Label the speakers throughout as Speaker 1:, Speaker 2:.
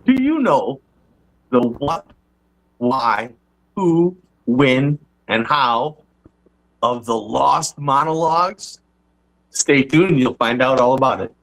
Speaker 1: Do you know the what, why, who, when, and how of the lost monologues? Stay tuned, you'll find out all about it.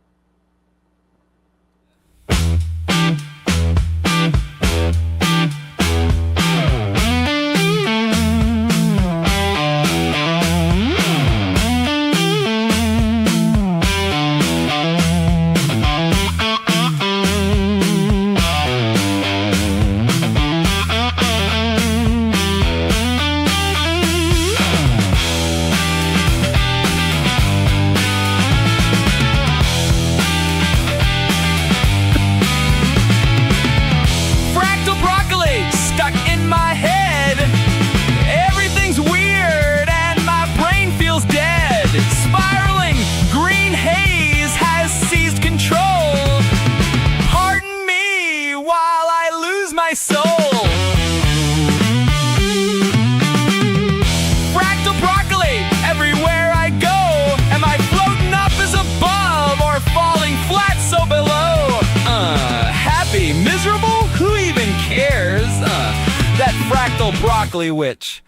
Speaker 2: Broccoli witch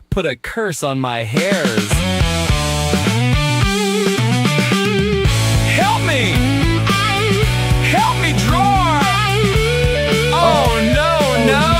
Speaker 2: put a curse on my hairs. Help me! Help me, drawer! Oh no, no!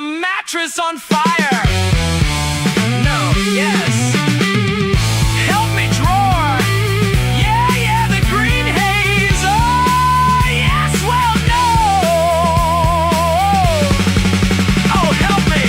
Speaker 2: Mattress on fire. No, yes. Help me, drawer. Yeah, yeah, the green haze. Oh, yes, well, no. Oh, help me.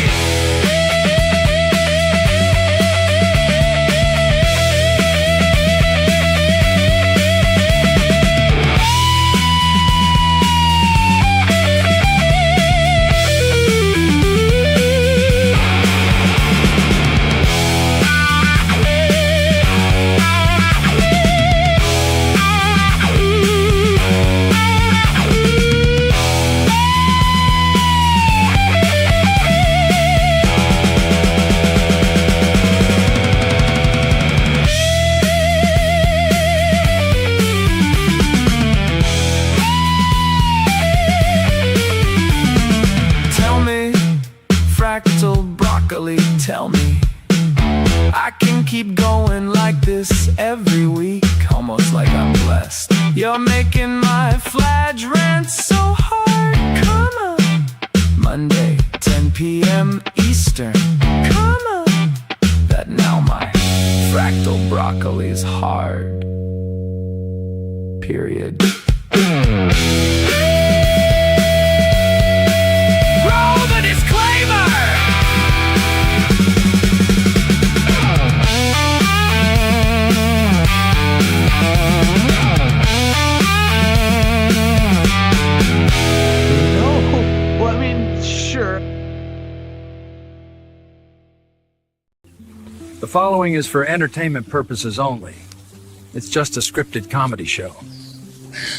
Speaker 2: Tell me, I can keep going like this every week, almost like I'm blessed. You're making my Fladge Rants so hard. Come on, Monday, 10 p.m. Eastern. Come on, that now my fractal broccoli's hard. Period. Roll the disclaimer!
Speaker 3: The following is for entertainment purposes only. It's just a scripted comedy show.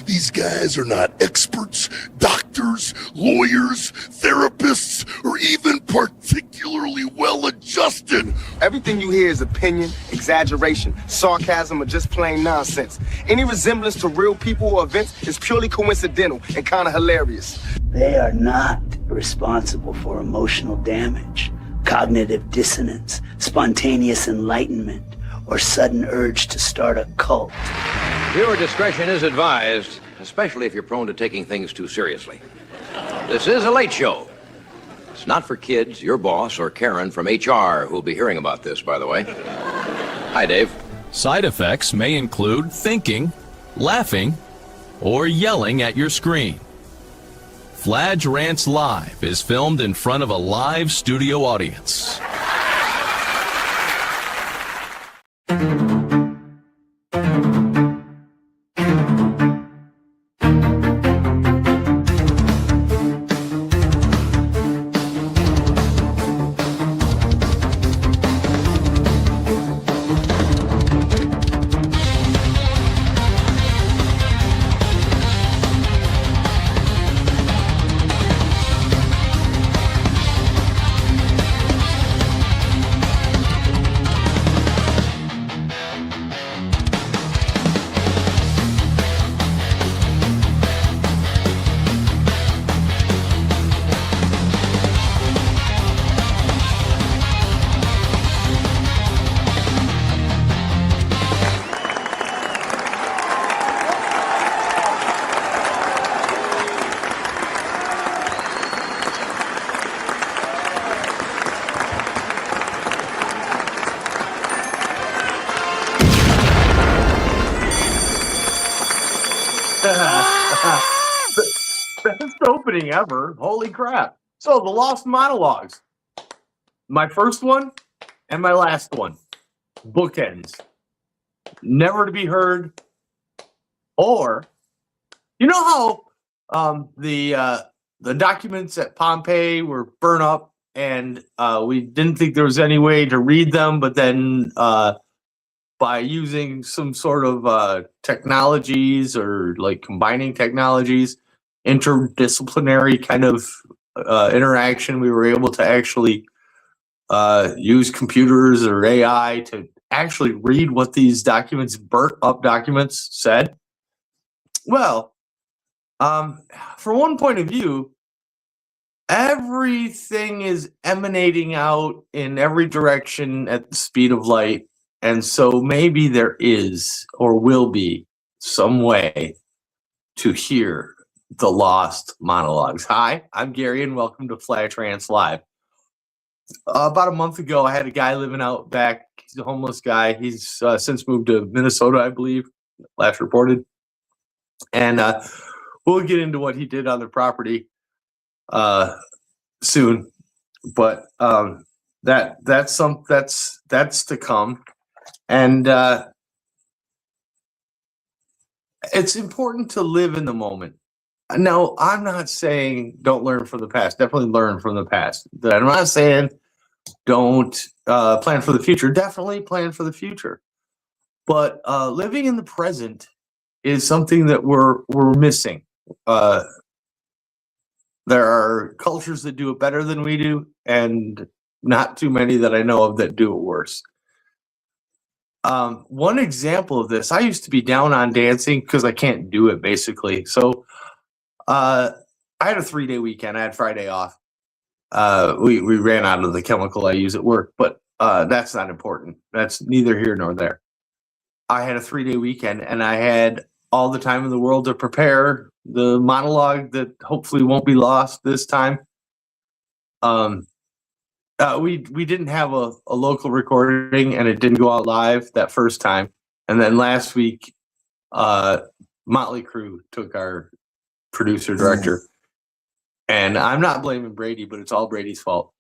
Speaker 4: These guys are not experts, doctors, lawyers, therapists, or even particularly well-adjusted.
Speaker 5: Everything you hear is opinion, exaggeration, sarcasm, or just plain nonsense. Any resemblance to real people or events is purely coincidental and kind of hilarious.
Speaker 6: They are not responsible for emotional damage, cognitive dissonance, spontaneous enlightenment, or sudden urge to start a cult.
Speaker 7: Viewer discretion is advised, especially if you're prone to taking things too seriously. This is a late show. It's not for kids, your boss, or Karen from HR, who'll be hearing about this, by the way. Hi, Dave.
Speaker 2: Side effects may include thinking,
Speaker 8: laughing, or yelling at your screen. Fladge Rants Live is filmed in front of a live studio audience.
Speaker 1: Best opening ever. Holy crap. So the Lost Monologues. My first one and my last one. Bookends. Never to be heard. Or, you know how the documents at Pompeii were burned up and we didn't think there was any way to read them, but then by using some sort of technologies or like combining technologies, interdisciplinary kind of interaction, we were able to actually use computers or AI to actually read what these documents, burnt up documents, said. Well, from one point of view, everything is emanating out in every direction at the speed of light. And so maybe there is or will be some way to hear the lost monologues. Hi, I'm Gary, and welcome to Fladge Rants Live. About a month ago, I had a guy living out back. He's a homeless guy. He's since moved to Minnesota, I believe, last reported. And we'll get into what he did on the property soon. But that's to come. And it's important to live in the moment. Now, I'm not saying don't learn from the past. Definitely learn from the past. I'm not saying don't plan for the future. Definitely plan for the future. But living in the present is something that we're missing. There are cultures that do it better than we do, and not too many that I know of that do it worse. One example of this, I used to be down on dancing because I can't do it basically. So I had a 3-day weekend. I had Friday off. We ran out of the chemical I use at work, but that's not important. That's neither here nor there. I had a 3-day weekend and I had all the time in the world to prepare the monologue that hopefully won't be lost this time. We didn't have a local recording and it didn't go out live that first time. And then last week, Motley Crue took our producer director. And I'm not blaming Brady, but it's all Brady's fault.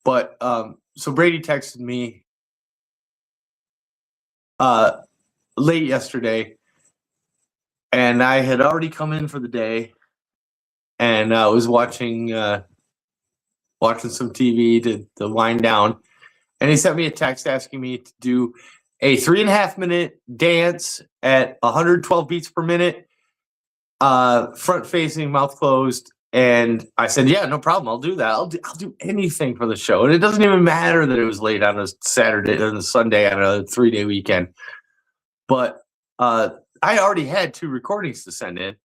Speaker 1: But so Brady texted me late yesterday, and I had already come in for the day, and I was watching some TV to wind down. And he sent me a text asking me to do a 3.5-minute dance at 112 beats per minute, front facing, mouth closed. And I said, yeah, no problem. I'll do that. I'll do anything for the show. And it doesn't even matter that it was late on a Saturday and a Sunday on a 3-day weekend. But I already had 2 recordings to send in,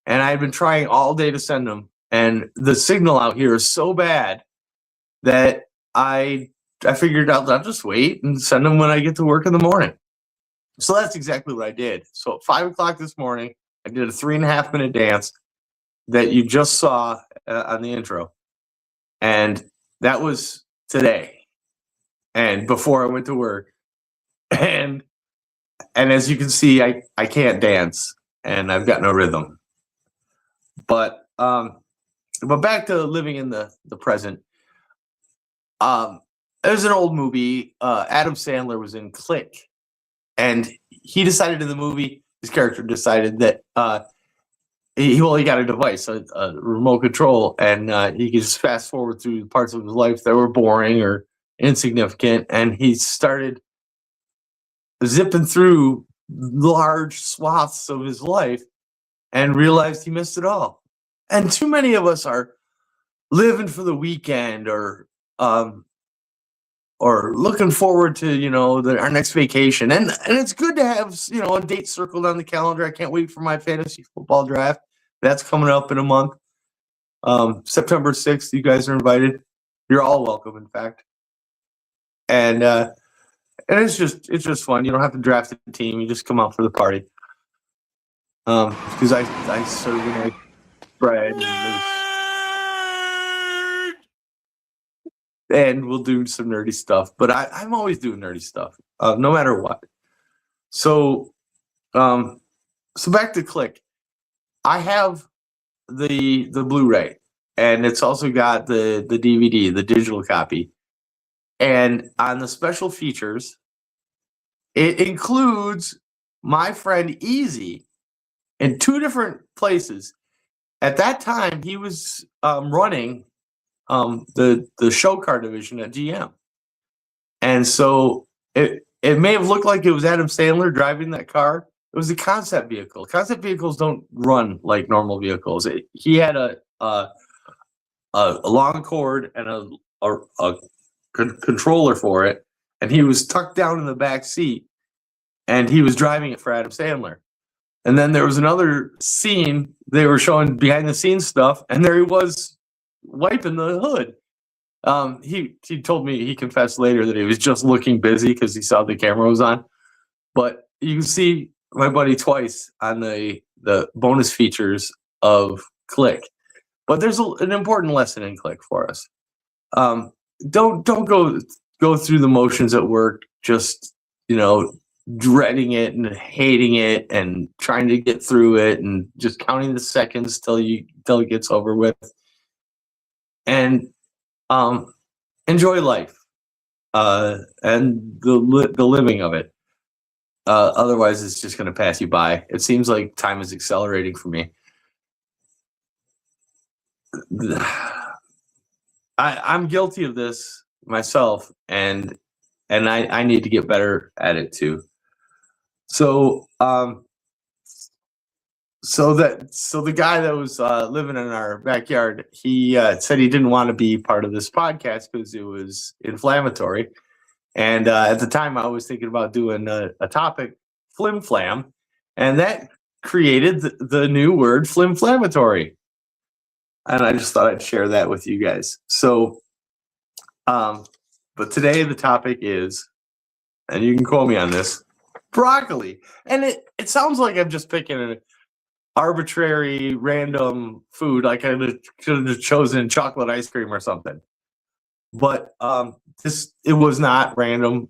Speaker 1: and I had been trying all day to send them. And the signal out here is so bad that I figured out that I'll just wait and send them when I get to work in the morning. So that's exactly what I did. So at 5 o'clock this morning, I did a 3.5-minute dance that you just saw on the intro. And that was today and before I went to work. And And as you can see, I can't dance, and I've got no rhythm. But back to living in the present. There's an old movie. Adam Sandler was in Click, and he decided in the movie, his character decided that he got a device, a remote control, and he could just fast forward through parts of his life that were boring or insignificant, and he started zipping through large swaths of his life and realized he missed it all. And too many of us are living for the weekend or looking forward to, our next vacation. And it's good to have, a date circled on the calendar. I can't wait for my fantasy football draft. That's coming up in a month. September 6th, you guys are invited. You're all welcome, in fact. And it's just fun. You don't have to draft a team. You just come out for the party. Because I serve like bread and we'll do some nerdy stuff. But I'm always doing nerdy stuff, no matter what. So back to Click. I have the Blu-ray, and it's also got the DVD, the digital copy. And on the special features, it includes my friend Easy in 2 different places. At that time, he was running the show car division at GM. And so it may have looked like it was Adam Sandler driving that car. It was a concept vehicle. Concept vehicles don't run like normal vehicles. He had a long cord and a controller for it, and he was tucked down in the back seat, and he was driving it for Adam Sandler. And then there was another scene, they were showing behind the scenes stuff, and there he was wiping the hood. He told me, he confessed later that he was just looking busy because he saw the camera was on. But you can see my buddy twice on the bonus features of Click. But there's an important lesson in Click for us. Don't go through the motions at work, just dreading it and hating it and trying to get through it and just counting the seconds till it gets over with. And enjoy life and the living of it. Otherwise, it's just going to pass you by. It seems like time is accelerating for me. I'm guilty of this myself, and I need to get better at it too. So the guy that was living in our backyard, he said he didn't want to be part of this podcast because it was inflammatory. And at the time, I was thinking about doing a topic, flim flam, and that created the new word flimflammatory. And I just thought I'd share that with you guys. So, but today the topic is, and you can quote me on this, broccoli. And it sounds like I'm just picking an arbitrary, random food. Like I should have chosen chocolate ice cream or something. But it was not random,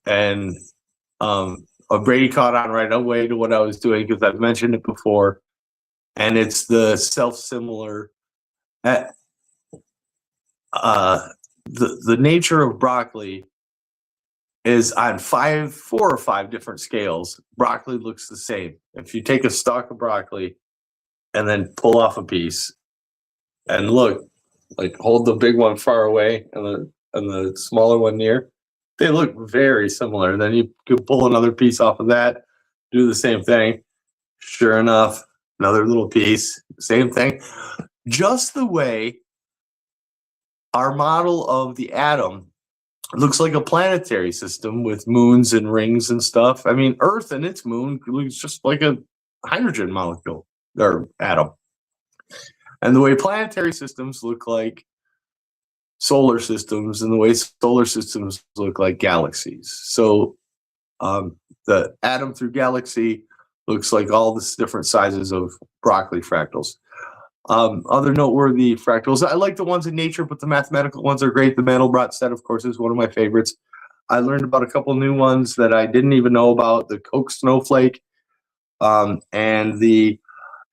Speaker 1: and Brady caught on right away to what I was doing because I've mentioned it before, and it's the self-similar. The nature of broccoli is on 4 or 5 different scales. Broccoli looks the same. If you take a stalk of broccoli and then pull off a piece and look. Like hold the big one far away and the smaller one near. They look very similar. And then you could pull another piece off of that, do the same thing. Sure enough, another little piece, same thing. Just the way our model of the atom looks like a planetary system with moons and rings and stuff. I mean, Earth and its moon looks just like a hydrogen molecule or atom. And the way planetary systems look like solar systems, and the way solar systems look like galaxies. So the atom through galaxy looks like all the different sizes of broccoli fractals. Other noteworthy fractals, I like the ones in nature, but the mathematical ones are great. The Mandelbrot set, of course, is one of my favorites. I learned about a couple new ones that I didn't even know about: the Coke Snowflake, and the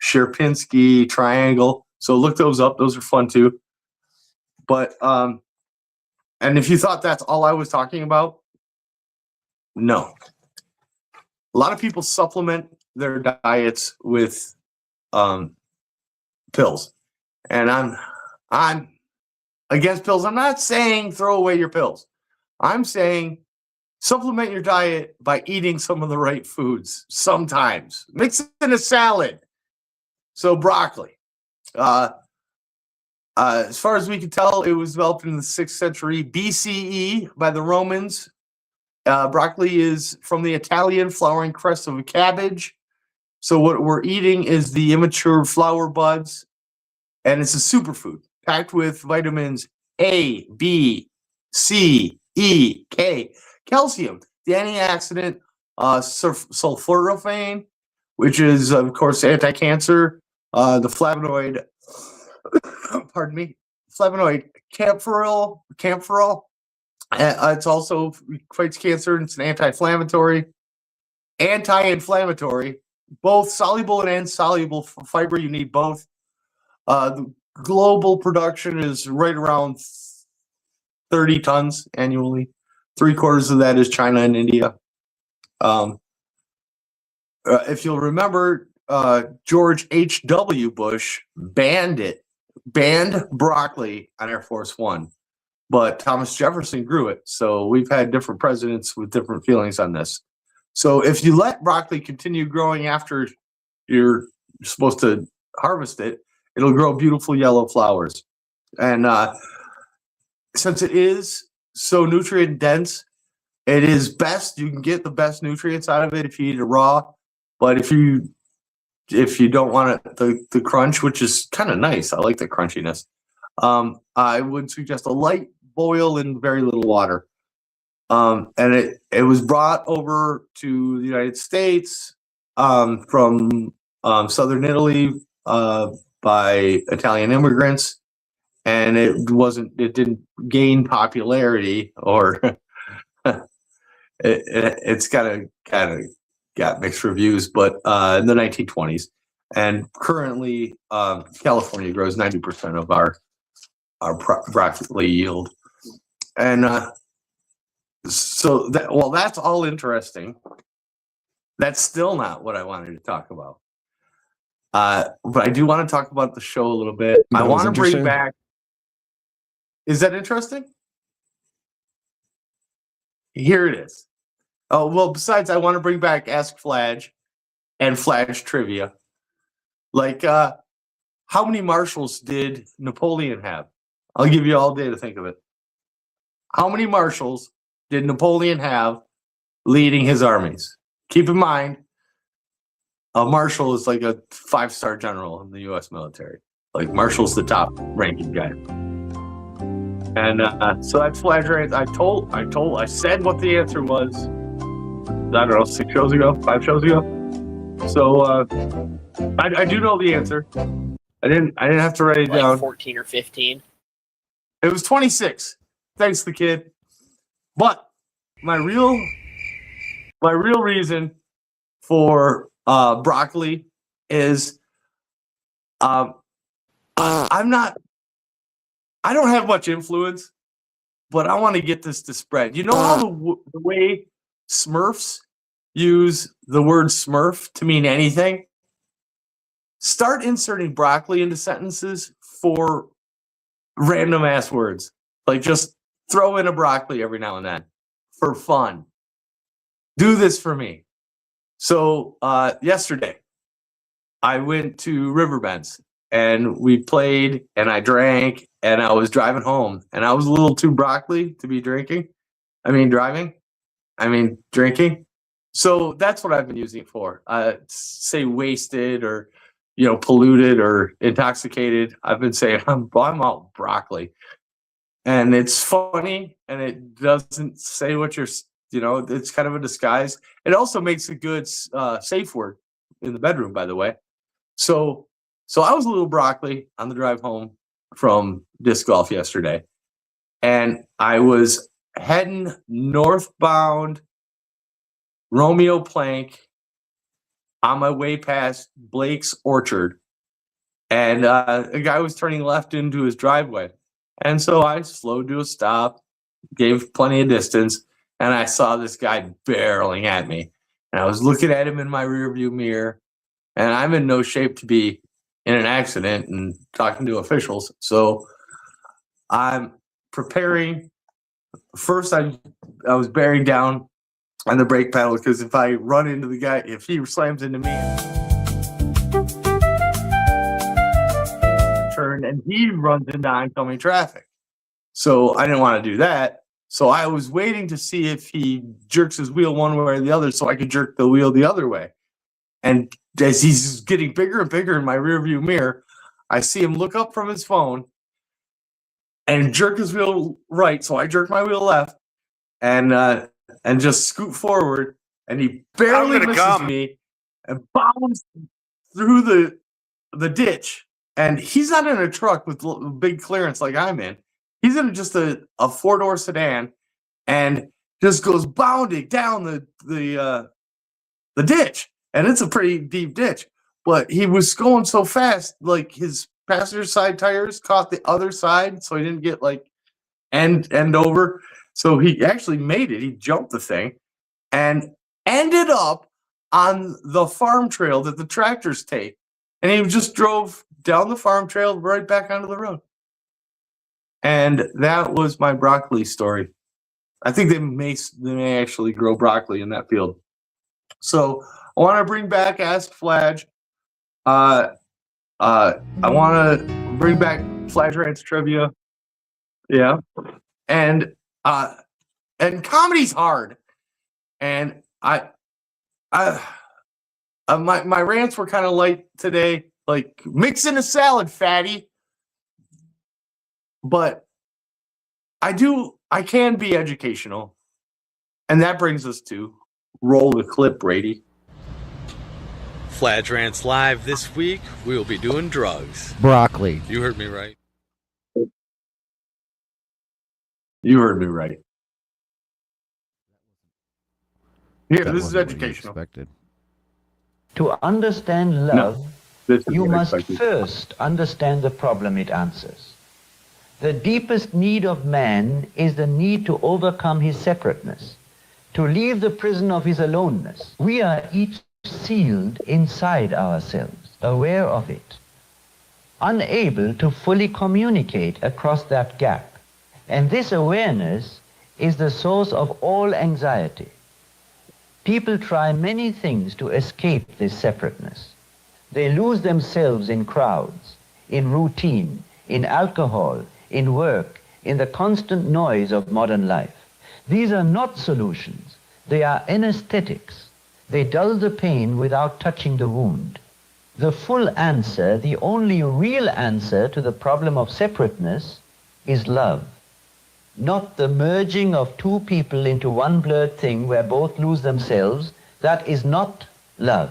Speaker 1: Sierpinski Triangle. So look those up; those are fun too. But and if you thought that's all I was talking about, no. A lot of people supplement their diets with pills, and I'm against pills. I'm not saying throw away your pills. I'm saying supplement your diet by eating some of the right foods. Sometimes mix it in a salad. So broccoli. As far as we can tell, it was developed in the 6th century BCE by the Romans. Broccoli is from the Italian flowering crest of a cabbage. So what we're eating is the immature flower buds, and it's a superfood packed with vitamins A, B, C, E, K, calcium, the antioxidant sulforaphane, which is, of course, anti-cancer, the flavonoid, pardon me, flavonoid camphorol. It's also fights cancer, and it's an anti-inflammatory, both soluble and insoluble fiber. You need both. The global production is right around 30 tons annually. 3/4 of that is China and India. If you'll remember, George H.W. Bush banned broccoli on Air Force One, but Thomas Jefferson grew it. So we've had different presidents with different feelings on this. So if you let broccoli continue growing after you're supposed to harvest it, it'll grow beautiful yellow flowers. And since it is so nutrient dense, it is best, you can get the best nutrients out of it if you eat it raw. But if you don't want it, the crunch, which is kind of nice, I like the crunchiness, I would suggest a light boil in very little water. And it was brought over to the United States from southern Italy by Italian immigrants, and it didn't gain popularity, or it's kind of got mixed reviews, but in the 1920s. And currently, California grows 90% of our broccoli yield. And so that's all interesting. That's still not what I wanted to talk about. But I do want to talk about the show a little bit. I want to bring back. Is that interesting? Here it is. Oh, well, besides, I want to bring back Ask Fladge and Fladge trivia. Like, how many marshals did Napoleon have? I'll give you all day to think of it. How many marshals did Napoleon have leading his armies? Keep in mind, a marshal is like a 5-star general in the U.S. military. Like, marshal's the top ranking guy. And so that's Fladge Rants. I said what the answer was. I don't know, 6 shows ago, 5 shows ago. So I do know the answer. I didn't have to write it down.
Speaker 9: 14 or 15.
Speaker 1: It was 26. Thanks, the kid. But my real reason for broccoli is I don't have much influence, but I want to get this to spread. You know how the way Smurfs use the word Smurf to mean anything? Start inserting broccoli into sentences for random ass words. Like, just throw in a broccoli every now and then for fun. Do this for me. So yesterday, I went to Riverbends and we played and I drank and I was driving home and I was a little too broccoli to be drinking. Driving. Drinking. So that's what I've been using it for. Say wasted or, polluted or intoxicated. I've been saying I'm all broccoli. And it's funny and it doesn't say what you're, it's kind of a disguise. It also makes a good safe word in the bedroom, by the way. So I was a little broccoli on the drive home from disc golf yesterday. And I was heading northbound Romeo Plank on my way past Blake's Orchard, and a guy was turning left into his driveway. And so I slowed to a stop, gave plenty of distance, and I saw this guy barreling at me. And I was looking at him in my rearview mirror, and I'm in no shape to be in an accident and talking to officials. So I'm preparing. First, I was bearing down on the brake pedal because if I run into the guy, if he slams into me, turn and he runs into oncoming traffic. So I didn't want to do that. So I was waiting to see if he jerks his wheel one way or the other so I could jerk the wheel the other way. And as he's getting bigger and bigger in my rearview mirror, I see him look up from his phone and jerk his wheel right. So I jerk my wheel left and just scoot forward. And he barely misses me and bounds through the ditch. And he's not in a truck with big clearance like I'm in. He's in just a 4-door sedan and just goes bounding down the ditch. And it's a pretty deep ditch. But he was going so fast, like his passenger side tires caught the other side, so he didn't get like end over. So he actually made it. He jumped the thing and ended up on the farm trail that the tractors take. And he just drove down the farm trail right back onto the road. And that was my broccoli story. I think they may actually grow broccoli in that field. So I want to bring back Ask Fladge. I want to bring back Fladge Rants trivia. Yeah. And comedy's hard. And my rants were kind of light today, like mix in a salad, fatty. But I can be educational. And that brings us to roll the clip, Brady.
Speaker 9: Fladge Rants Live this week, we will be doing drugs.
Speaker 10: Broccoli.
Speaker 9: You heard me right.
Speaker 1: You heard me right. Here, this is educational.
Speaker 11: To understand love, you must first understand the problem it answers. The deepest need of man is the need to overcome his separateness, to leave the prison of his aloneness. We are each sealed inside ourselves, aware of it, unable to fully communicate across that gap. And this awareness is the source of all anxiety. People try many things to escape this separateness. They lose themselves in crowds, in routine, in alcohol, in work, in the constant noise of modern life. These are not solutions. They are anesthetics. They dull the pain without touching the wound. The full answer, the only real answer to the problem of separateness is love. Not the merging of two people into one blurred thing where both lose themselves. That is not love.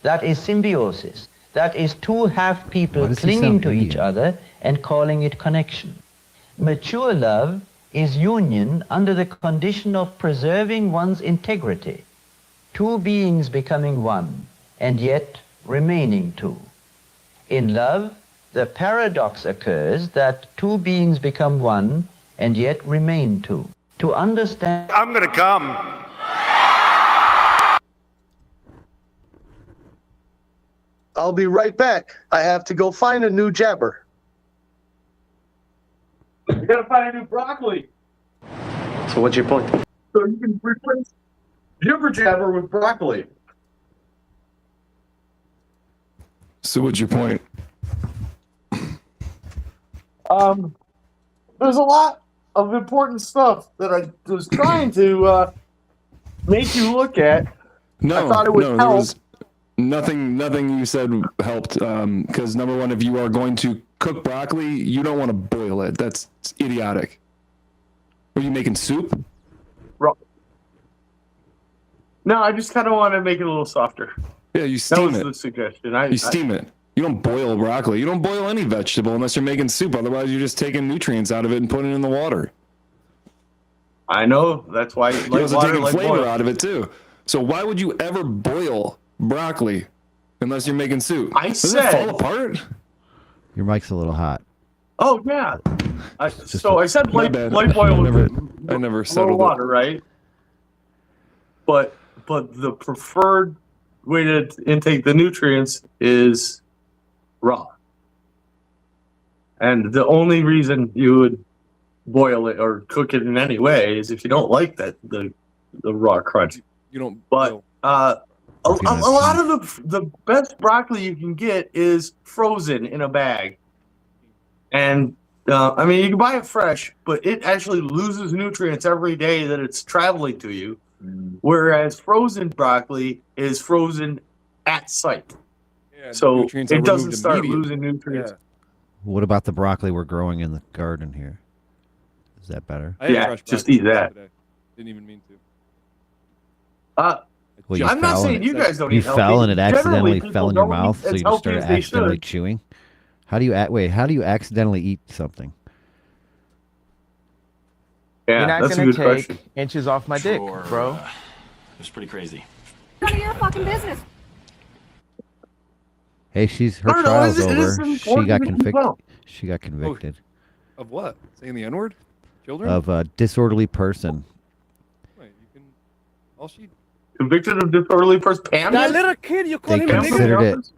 Speaker 11: That is symbiosis. That is two half people clinging to each other and calling it connection. Mature love is union under the condition of preserving one's integrity. Two beings becoming one, and yet remaining two. In love, the paradox occurs that two beings become one, and yet remain two. To understand...
Speaker 12: I'm gonna come.
Speaker 1: I'll be right back. I have to go find a new jabber. You gotta find a new broccoli.
Speaker 12: So what's your point?
Speaker 1: So you can replace jibber jabber with broccoli.
Speaker 12: So what's your point?
Speaker 1: There's a lot of important stuff that I was trying to make you look at. I thought it would help.
Speaker 12: There was nothing you said helped. Because number one, if you are going to cook broccoli, you don't want to boil it. That's idiotic. Are you making soup?
Speaker 1: No, I just kind of want to make it a little softer.
Speaker 12: Yeah, you steam it.
Speaker 1: That was the suggestion.
Speaker 12: You steam it. You don't boil broccoli. You don't boil any vegetable unless you're making soup. Otherwise, you're just taking nutrients out of it and putting it in the water.
Speaker 1: I know. That's why you
Speaker 12: You're
Speaker 1: like
Speaker 12: also
Speaker 1: water,
Speaker 12: taking
Speaker 1: like
Speaker 12: flavor
Speaker 1: boil.
Speaker 12: out of it too. So why would you ever boil broccoli unless you're making soup? Does it fall apart?
Speaker 10: Your mic's a little hot.
Speaker 1: Oh yeah. So I said
Speaker 12: My
Speaker 1: light
Speaker 12: bad.
Speaker 1: boil with
Speaker 12: I never
Speaker 1: a little
Speaker 12: settled
Speaker 1: water,
Speaker 12: it.
Speaker 1: right? But the preferred way to intake the nutrients is raw. And the only reason you would boil it or cook it in any way is if you don't like that the raw crunch.
Speaker 12: You don't.
Speaker 1: But a lot of the best broccoli you can get is frozen in a bag, and I mean you can buy it fresh, but it actually loses nutrients every day that it's traveling to you, whereas frozen broccoli is frozen at site, so it doesn't start losing nutrients.
Speaker 10: What about the broccoli we're growing in the garden here? Is that better?
Speaker 1: Yeah, just eat that.
Speaker 12: Didn't even mean to.
Speaker 10: Well,
Speaker 1: I'm not saying you guys don't eat healthy.
Speaker 10: You fell and it accidentally
Speaker 1: Generally,
Speaker 10: fell in
Speaker 1: people
Speaker 10: your
Speaker 1: don't
Speaker 10: mouth,
Speaker 1: eat
Speaker 10: so
Speaker 1: as
Speaker 10: you just
Speaker 1: healthy
Speaker 10: started
Speaker 1: as they
Speaker 10: accidentally
Speaker 1: should.
Speaker 10: chewing. How do you accidentally eat something?
Speaker 1: Yeah,
Speaker 13: You're not
Speaker 1: that's a
Speaker 13: gonna
Speaker 1: good
Speaker 13: take
Speaker 1: question.
Speaker 13: inches off my dick, bro.
Speaker 14: It's pretty crazy.
Speaker 15: None of your fucking business.
Speaker 10: Hey, her
Speaker 1: I don't know,
Speaker 10: trial's
Speaker 1: it is
Speaker 10: over. She
Speaker 1: important
Speaker 10: got
Speaker 1: to keep
Speaker 10: convicted.
Speaker 1: up.
Speaker 10: She got convicted
Speaker 12: Of what? Saying the N-word? Children?
Speaker 10: of a disorderly person.
Speaker 12: Wait, you can. All she.
Speaker 1: Convicted of disorderly person.
Speaker 13: That little kid, you call
Speaker 10: They
Speaker 13: him a
Speaker 10: considered
Speaker 13: nigger?
Speaker 10: it.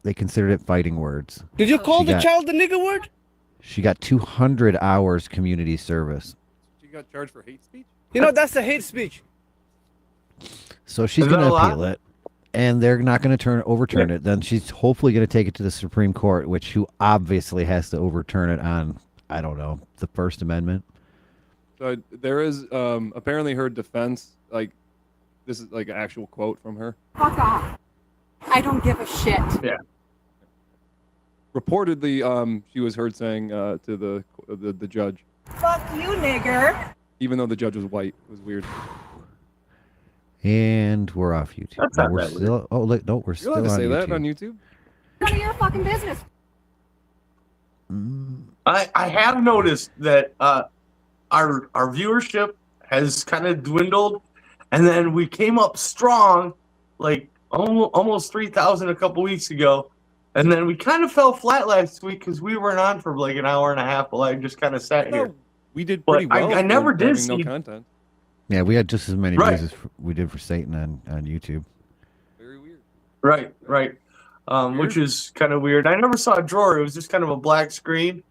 Speaker 10: They considered it fighting words.
Speaker 13: Did you call
Speaker 10: She
Speaker 13: the
Speaker 10: got-
Speaker 13: child the nigger word?
Speaker 10: She got 200 hours community service.
Speaker 12: She got charged for hate speech?
Speaker 13: You know, that's a hate speech.
Speaker 10: So she's
Speaker 1: Is that
Speaker 10: going to
Speaker 1: a lot?
Speaker 10: appeal it, and they're not going to overturn it. Then she's hopefully going to take it to the Supreme Court, who obviously has to overturn it on, I don't know, the First Amendment.
Speaker 12: So there is apparently her defense, like, this is like an actual quote from her.
Speaker 15: Fuck off. I don't give a shit.
Speaker 1: Yeah.
Speaker 12: Reportedly, she was heard saying to the judge,
Speaker 15: Fuck you, nigger.
Speaker 12: even though the judge was white. It was weird.
Speaker 10: And we're off YouTube.
Speaker 1: That's
Speaker 10: No,
Speaker 1: not
Speaker 10: we're
Speaker 1: that
Speaker 10: still. Oh, look, no, we're
Speaker 12: You're
Speaker 10: still
Speaker 12: allowed to
Speaker 10: on
Speaker 12: say
Speaker 10: YouTube.
Speaker 12: that on YouTube?
Speaker 15: None of your fucking business.
Speaker 1: I have noticed that our viewership has kind of dwindled, and then we came up strong, like almost 3,000 a couple weeks ago, and then we kind of fell flat last week because we weren't on for like an hour and a half while I just kind of sat here.
Speaker 12: We did
Speaker 1: But
Speaker 12: pretty well.
Speaker 1: I never
Speaker 12: for
Speaker 1: did
Speaker 12: having
Speaker 1: see.
Speaker 12: no content.
Speaker 10: Yeah, we had just as many
Speaker 1: Right.
Speaker 10: views as we did for Satan on YouTube.
Speaker 12: Very weird.
Speaker 1: Right. Which is kind of weird. I never saw a drawer. It was just kind of a black screen,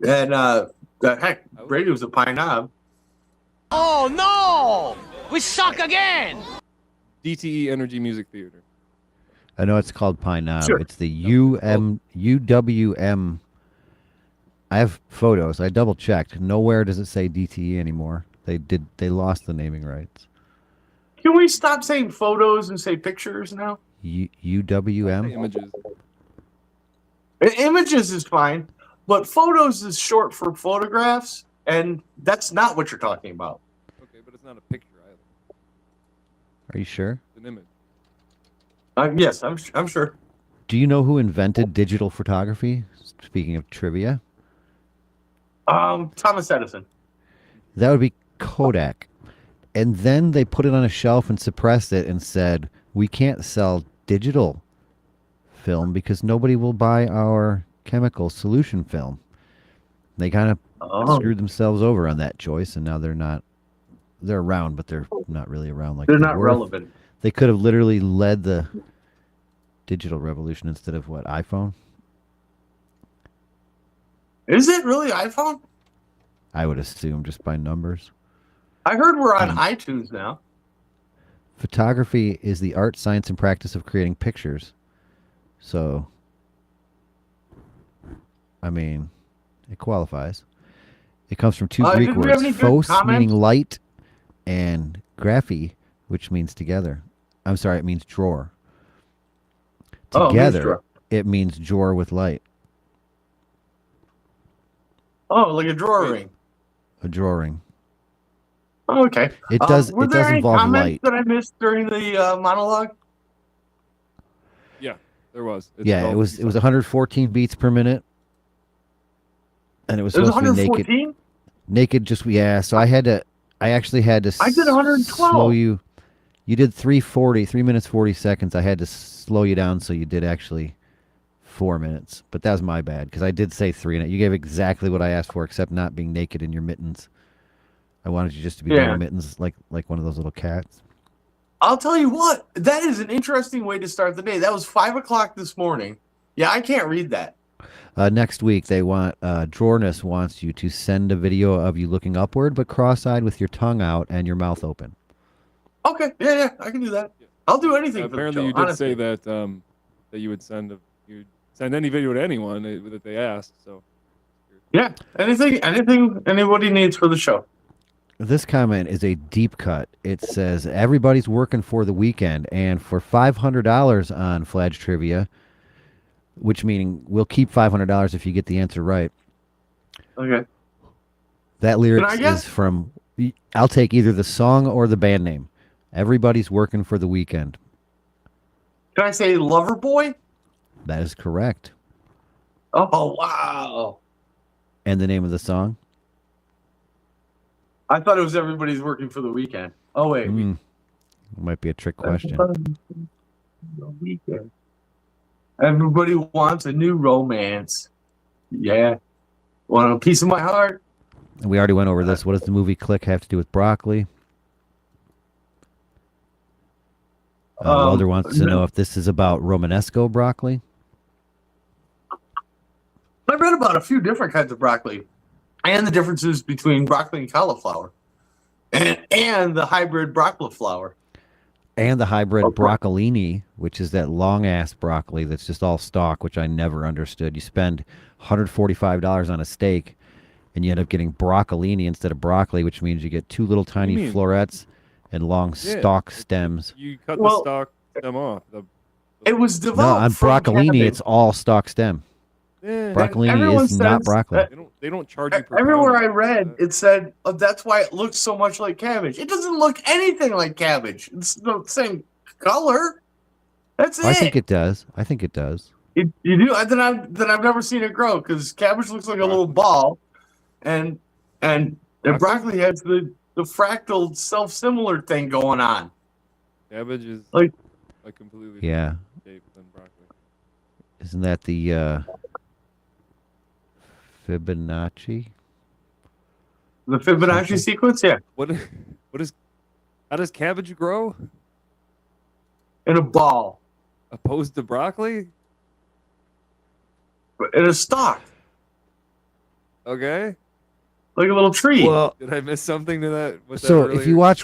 Speaker 1: and heck, Brady was a pine knob.
Speaker 16: Oh no! We suck again!
Speaker 12: DTE Energy Music Theater.
Speaker 10: I know it's called Pine Knob.
Speaker 1: Sure.
Speaker 10: It's the UWM. I have photos. I double checked. Nowhere does it say DTE anymore. They lost the naming rights.
Speaker 1: Can we stop saying photos and say pictures now?
Speaker 10: UWM.
Speaker 12: Images.
Speaker 1: Images is fine, but photos is short for photographs, and that's not what you're talking about.
Speaker 12: Okay, but it's not a picture either.
Speaker 10: Are you sure?
Speaker 12: It's an image.
Speaker 1: Yes, I'm sure.
Speaker 10: Do you know who invented digital photography? Speaking of trivia,
Speaker 1: Thomas Edison.
Speaker 10: that would be Kodak. And then they put it on a shelf and suppressed it and said, we can't sell digital film because nobody will buy our chemical solution film. They kind of screwed themselves over on that choice, and now they're around, but they're not really around like
Speaker 1: They're
Speaker 10: they
Speaker 1: not
Speaker 10: were.
Speaker 1: relevant.
Speaker 10: They could have literally led the digital revolution instead of what, iPhone?
Speaker 1: Is it really iPhone?
Speaker 10: I would assume just by numbers.
Speaker 1: I heard we're on iTunes now.
Speaker 10: Photography is the art, science, and practice of creating pictures. So, I mean, it qualifies. It comes from two Greek
Speaker 1: did we have
Speaker 10: words,
Speaker 1: any good
Speaker 10: phos
Speaker 1: comments?
Speaker 10: meaning light, and graphi, which means together. I'm sorry, it means drawer.
Speaker 1: Oh, it means
Speaker 10: Together,
Speaker 1: drawer.
Speaker 10: it means drawer with light.
Speaker 1: Oh, like a drawer ring.
Speaker 10: A drawing.
Speaker 1: Oh, okay.
Speaker 10: It does.
Speaker 1: Were
Speaker 10: It
Speaker 1: there
Speaker 10: does
Speaker 1: any
Speaker 10: involve
Speaker 1: comments
Speaker 10: light.
Speaker 1: that I missed during the monologue?
Speaker 12: Yeah, there was. It's
Speaker 10: Yeah,
Speaker 12: called-
Speaker 10: it was 114 beats per minute, and it was
Speaker 1: It was
Speaker 10: supposed to be naked.
Speaker 1: 114?
Speaker 10: Naked, just so I had I actually had to.
Speaker 1: I did 112.
Speaker 10: Slow you. You did 3 minutes 40 seconds. I had to slow you down so you did actually 4 minutes. But that was my bad because I did say 3 in it. You gave exactly what I asked for, except not being naked in your mittens. I wanted you just to be wearing mittens like one of those little cats.
Speaker 1: I'll tell you what, that is an interesting way to start the day. That was 5 o'clock this morning. Yeah, I can't read that.
Speaker 10: Next week, they want Jornus wants you to send a video of you looking upward, but cross-eyed with your tongue out and your mouth open.
Speaker 1: Okay, yeah, I can do that. I'll do anything.
Speaker 14: Apparently,
Speaker 1: for the show,
Speaker 14: you did
Speaker 1: honestly.
Speaker 14: say that that you would send any video to anyone that they asked. So
Speaker 1: yeah, anything anybody needs for the show.
Speaker 10: This comment is a deep cut. It says, everybody's working for the weekend, and for $500 on Fladge Trivia, which meaning we'll keep $500 if you get the answer right.
Speaker 1: Okay.
Speaker 10: That lyrics is from, I'll take either the song or the band name. Everybody's working for the weekend.
Speaker 1: Can I say Loverboy?
Speaker 10: That is correct.
Speaker 1: Oh, wow.
Speaker 10: And the name of the song?
Speaker 1: I thought it was Everybody's Working for the Weekend. Oh, wait.
Speaker 10: Might be a trick question.
Speaker 1: The weekend. Everybody wants a new romance. Yeah. Want a piece of my heart?
Speaker 10: We already went over this. What does the movie Click have to do with broccoli? Walter wants to know if this is about Romanesco broccoli.
Speaker 1: I read about a few different kinds of broccoli and the differences between broccoli and cauliflower and the hybrid broccoli flower.
Speaker 10: And the hybrid broccolini, which is that long-ass broccoli that's just all stalk, which I never understood. You spend $145 on a steak, and you end up getting broccolini instead of broccoli, which means you get two little tiny florets and long stalk stems.
Speaker 14: you cut the stalk stem off.
Speaker 1: It was developed
Speaker 10: No, on
Speaker 1: from
Speaker 10: broccolini,
Speaker 1: cabbage.
Speaker 10: it's all stalk stem. Broccolini
Speaker 1: Everyone
Speaker 10: is not
Speaker 1: says
Speaker 10: broccoli.
Speaker 14: They don't charge you per
Speaker 1: Everywhere
Speaker 14: pound.
Speaker 1: I read, it said that's why it looks so much like cabbage. It doesn't look anything like cabbage. It's the same color. That's it.
Speaker 10: I think it does. I think it does.
Speaker 1: You do? Then I've never seen it grow because cabbage looks like a little ball, and broccoli has the fractal self-similar thing going on.
Speaker 14: Cabbage is
Speaker 1: like
Speaker 14: completely
Speaker 10: Yeah.
Speaker 14: different shape than broccoli.
Speaker 10: Isn't that the Fibonacci?
Speaker 1: The Fibonacci sequence, yeah.
Speaker 14: How does cabbage grow?
Speaker 1: In a ball.
Speaker 14: Opposed to broccoli?
Speaker 1: In a stalk.
Speaker 14: Okay.
Speaker 1: Like a little tree.
Speaker 10: Well,
Speaker 14: did I miss something to that?
Speaker 10: So if you watch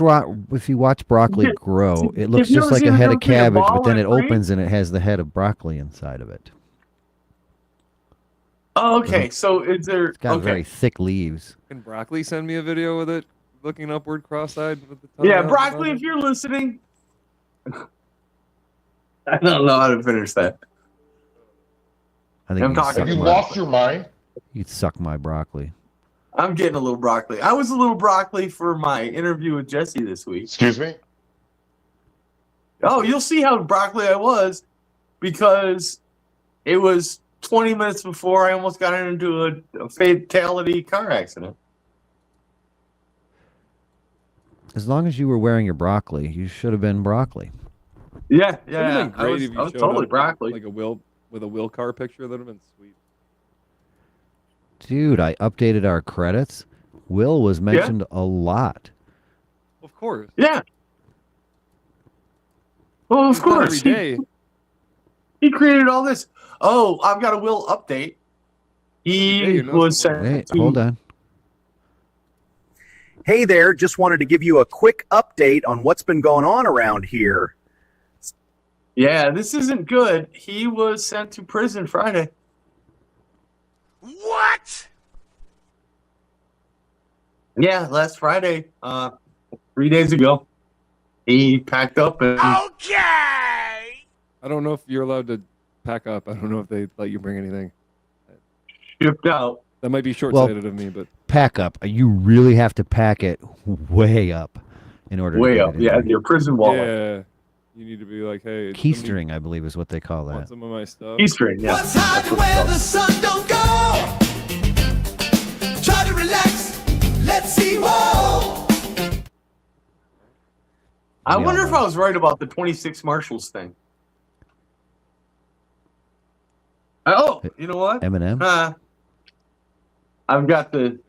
Speaker 10: broccoli grow, it looks
Speaker 1: If you
Speaker 10: just
Speaker 1: ever
Speaker 10: like
Speaker 1: seen
Speaker 10: a
Speaker 1: a
Speaker 10: head of
Speaker 1: tree, a
Speaker 10: cabbage,
Speaker 1: ball
Speaker 10: but then
Speaker 1: or
Speaker 10: it
Speaker 1: a tree?
Speaker 10: opens and it has the head of broccoli inside of it.
Speaker 1: Oh, okay. So is there?
Speaker 10: It's got
Speaker 1: Okay.
Speaker 10: very thick leaves.
Speaker 14: Can broccoli send me a video with it looking upward cross-eyed with the tongue
Speaker 1: Yeah,
Speaker 14: out?
Speaker 1: broccoli. If you're listening, I don't know how to finish that.
Speaker 10: I think
Speaker 1: I'm
Speaker 10: you'd
Speaker 1: talking.
Speaker 10: suck
Speaker 1: Have you
Speaker 10: my-
Speaker 1: lost your mind?
Speaker 10: You'd suck my broccoli.
Speaker 1: I'm getting a little broccoli. I was a little broccoli for my interview with Jesse this week.
Speaker 17: Excuse me?
Speaker 1: Oh, you'll see how broccoli I was because it was 20 minutes before I almost got into a fatality car accident.
Speaker 10: As long as you were wearing your broccoli, you should have been broccoli.
Speaker 1: Yeah,
Speaker 14: It would have
Speaker 1: yeah.
Speaker 14: been great if you
Speaker 1: I was
Speaker 14: showed
Speaker 1: totally
Speaker 14: up
Speaker 1: broccoli.
Speaker 14: like with a Will car picture. That would have been sweet.
Speaker 10: Dude, I updated our credits. Will was mentioned a lot.
Speaker 14: Of course.
Speaker 1: Yeah. Well, of
Speaker 14: He's done
Speaker 1: course.
Speaker 14: every day.
Speaker 1: He created all this. Oh, I've got a Will update. He was sent
Speaker 10: Wait,
Speaker 1: to-
Speaker 10: hold on.
Speaker 18: Hey there, just wanted to give you a quick update on what's been going on around here.
Speaker 1: Yeah, this isn't good. He was sent to prison Friday.
Speaker 16: What?
Speaker 1: Yeah, last Friday, 3 days ago, he packed up and
Speaker 16: Okay.
Speaker 14: I don't know if you're allowed to pack up. I don't know if they let you bring anything.
Speaker 1: shipped out.
Speaker 14: That might be short-sighted of me, but
Speaker 10: Pack up. You really have to pack it way up in order to
Speaker 1: Way
Speaker 10: get
Speaker 1: up,
Speaker 10: it in
Speaker 1: yeah,
Speaker 10: there.
Speaker 1: your prison wallet.
Speaker 14: yeah, you need to be like, hey,
Speaker 10: Keystring, I believe, is what they call
Speaker 14: want
Speaker 10: that.
Speaker 14: some of my stuff.
Speaker 1: Keystring, yeah.
Speaker 2: What's hiding where the sun don't go? Try to relax, let's see, whoa.
Speaker 1: I
Speaker 10: We
Speaker 1: wonder
Speaker 10: all
Speaker 1: if
Speaker 10: know.
Speaker 1: I was right about the 26 Marshals thing. Oh, you know what?
Speaker 10: Eminem?
Speaker 1: I've got the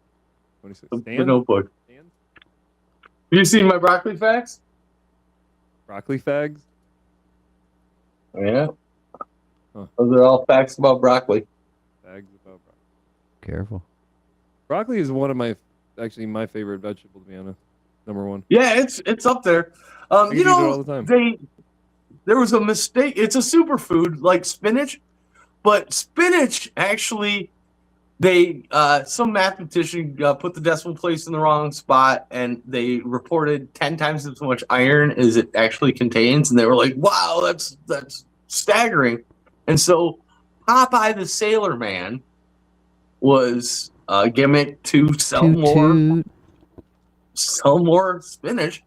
Speaker 14: 26
Speaker 1: the
Speaker 14: stand?
Speaker 1: notebook. You seen my broccoli facts?
Speaker 14: Broccoli fags?
Speaker 1: Yeah.
Speaker 14: Huh.
Speaker 1: Those are all facts about broccoli.
Speaker 14: Fags about broccoli.
Speaker 10: Careful.
Speaker 14: Broccoli is one of my favorite vegetable, to be honest. Number one.
Speaker 1: Yeah, it's up there.
Speaker 14: I could
Speaker 1: You
Speaker 14: eat it all
Speaker 1: know,
Speaker 14: the time.
Speaker 1: there was a mistake. It's a superfood like spinach, but spinach actually some mathematician put the decimal place in the wrong spot, and they reported 10 times as much iron as it actually contains, and they were like, "Wow, that's staggering." And so Popeye the Sailor Man was a gimmick to sell more spinach,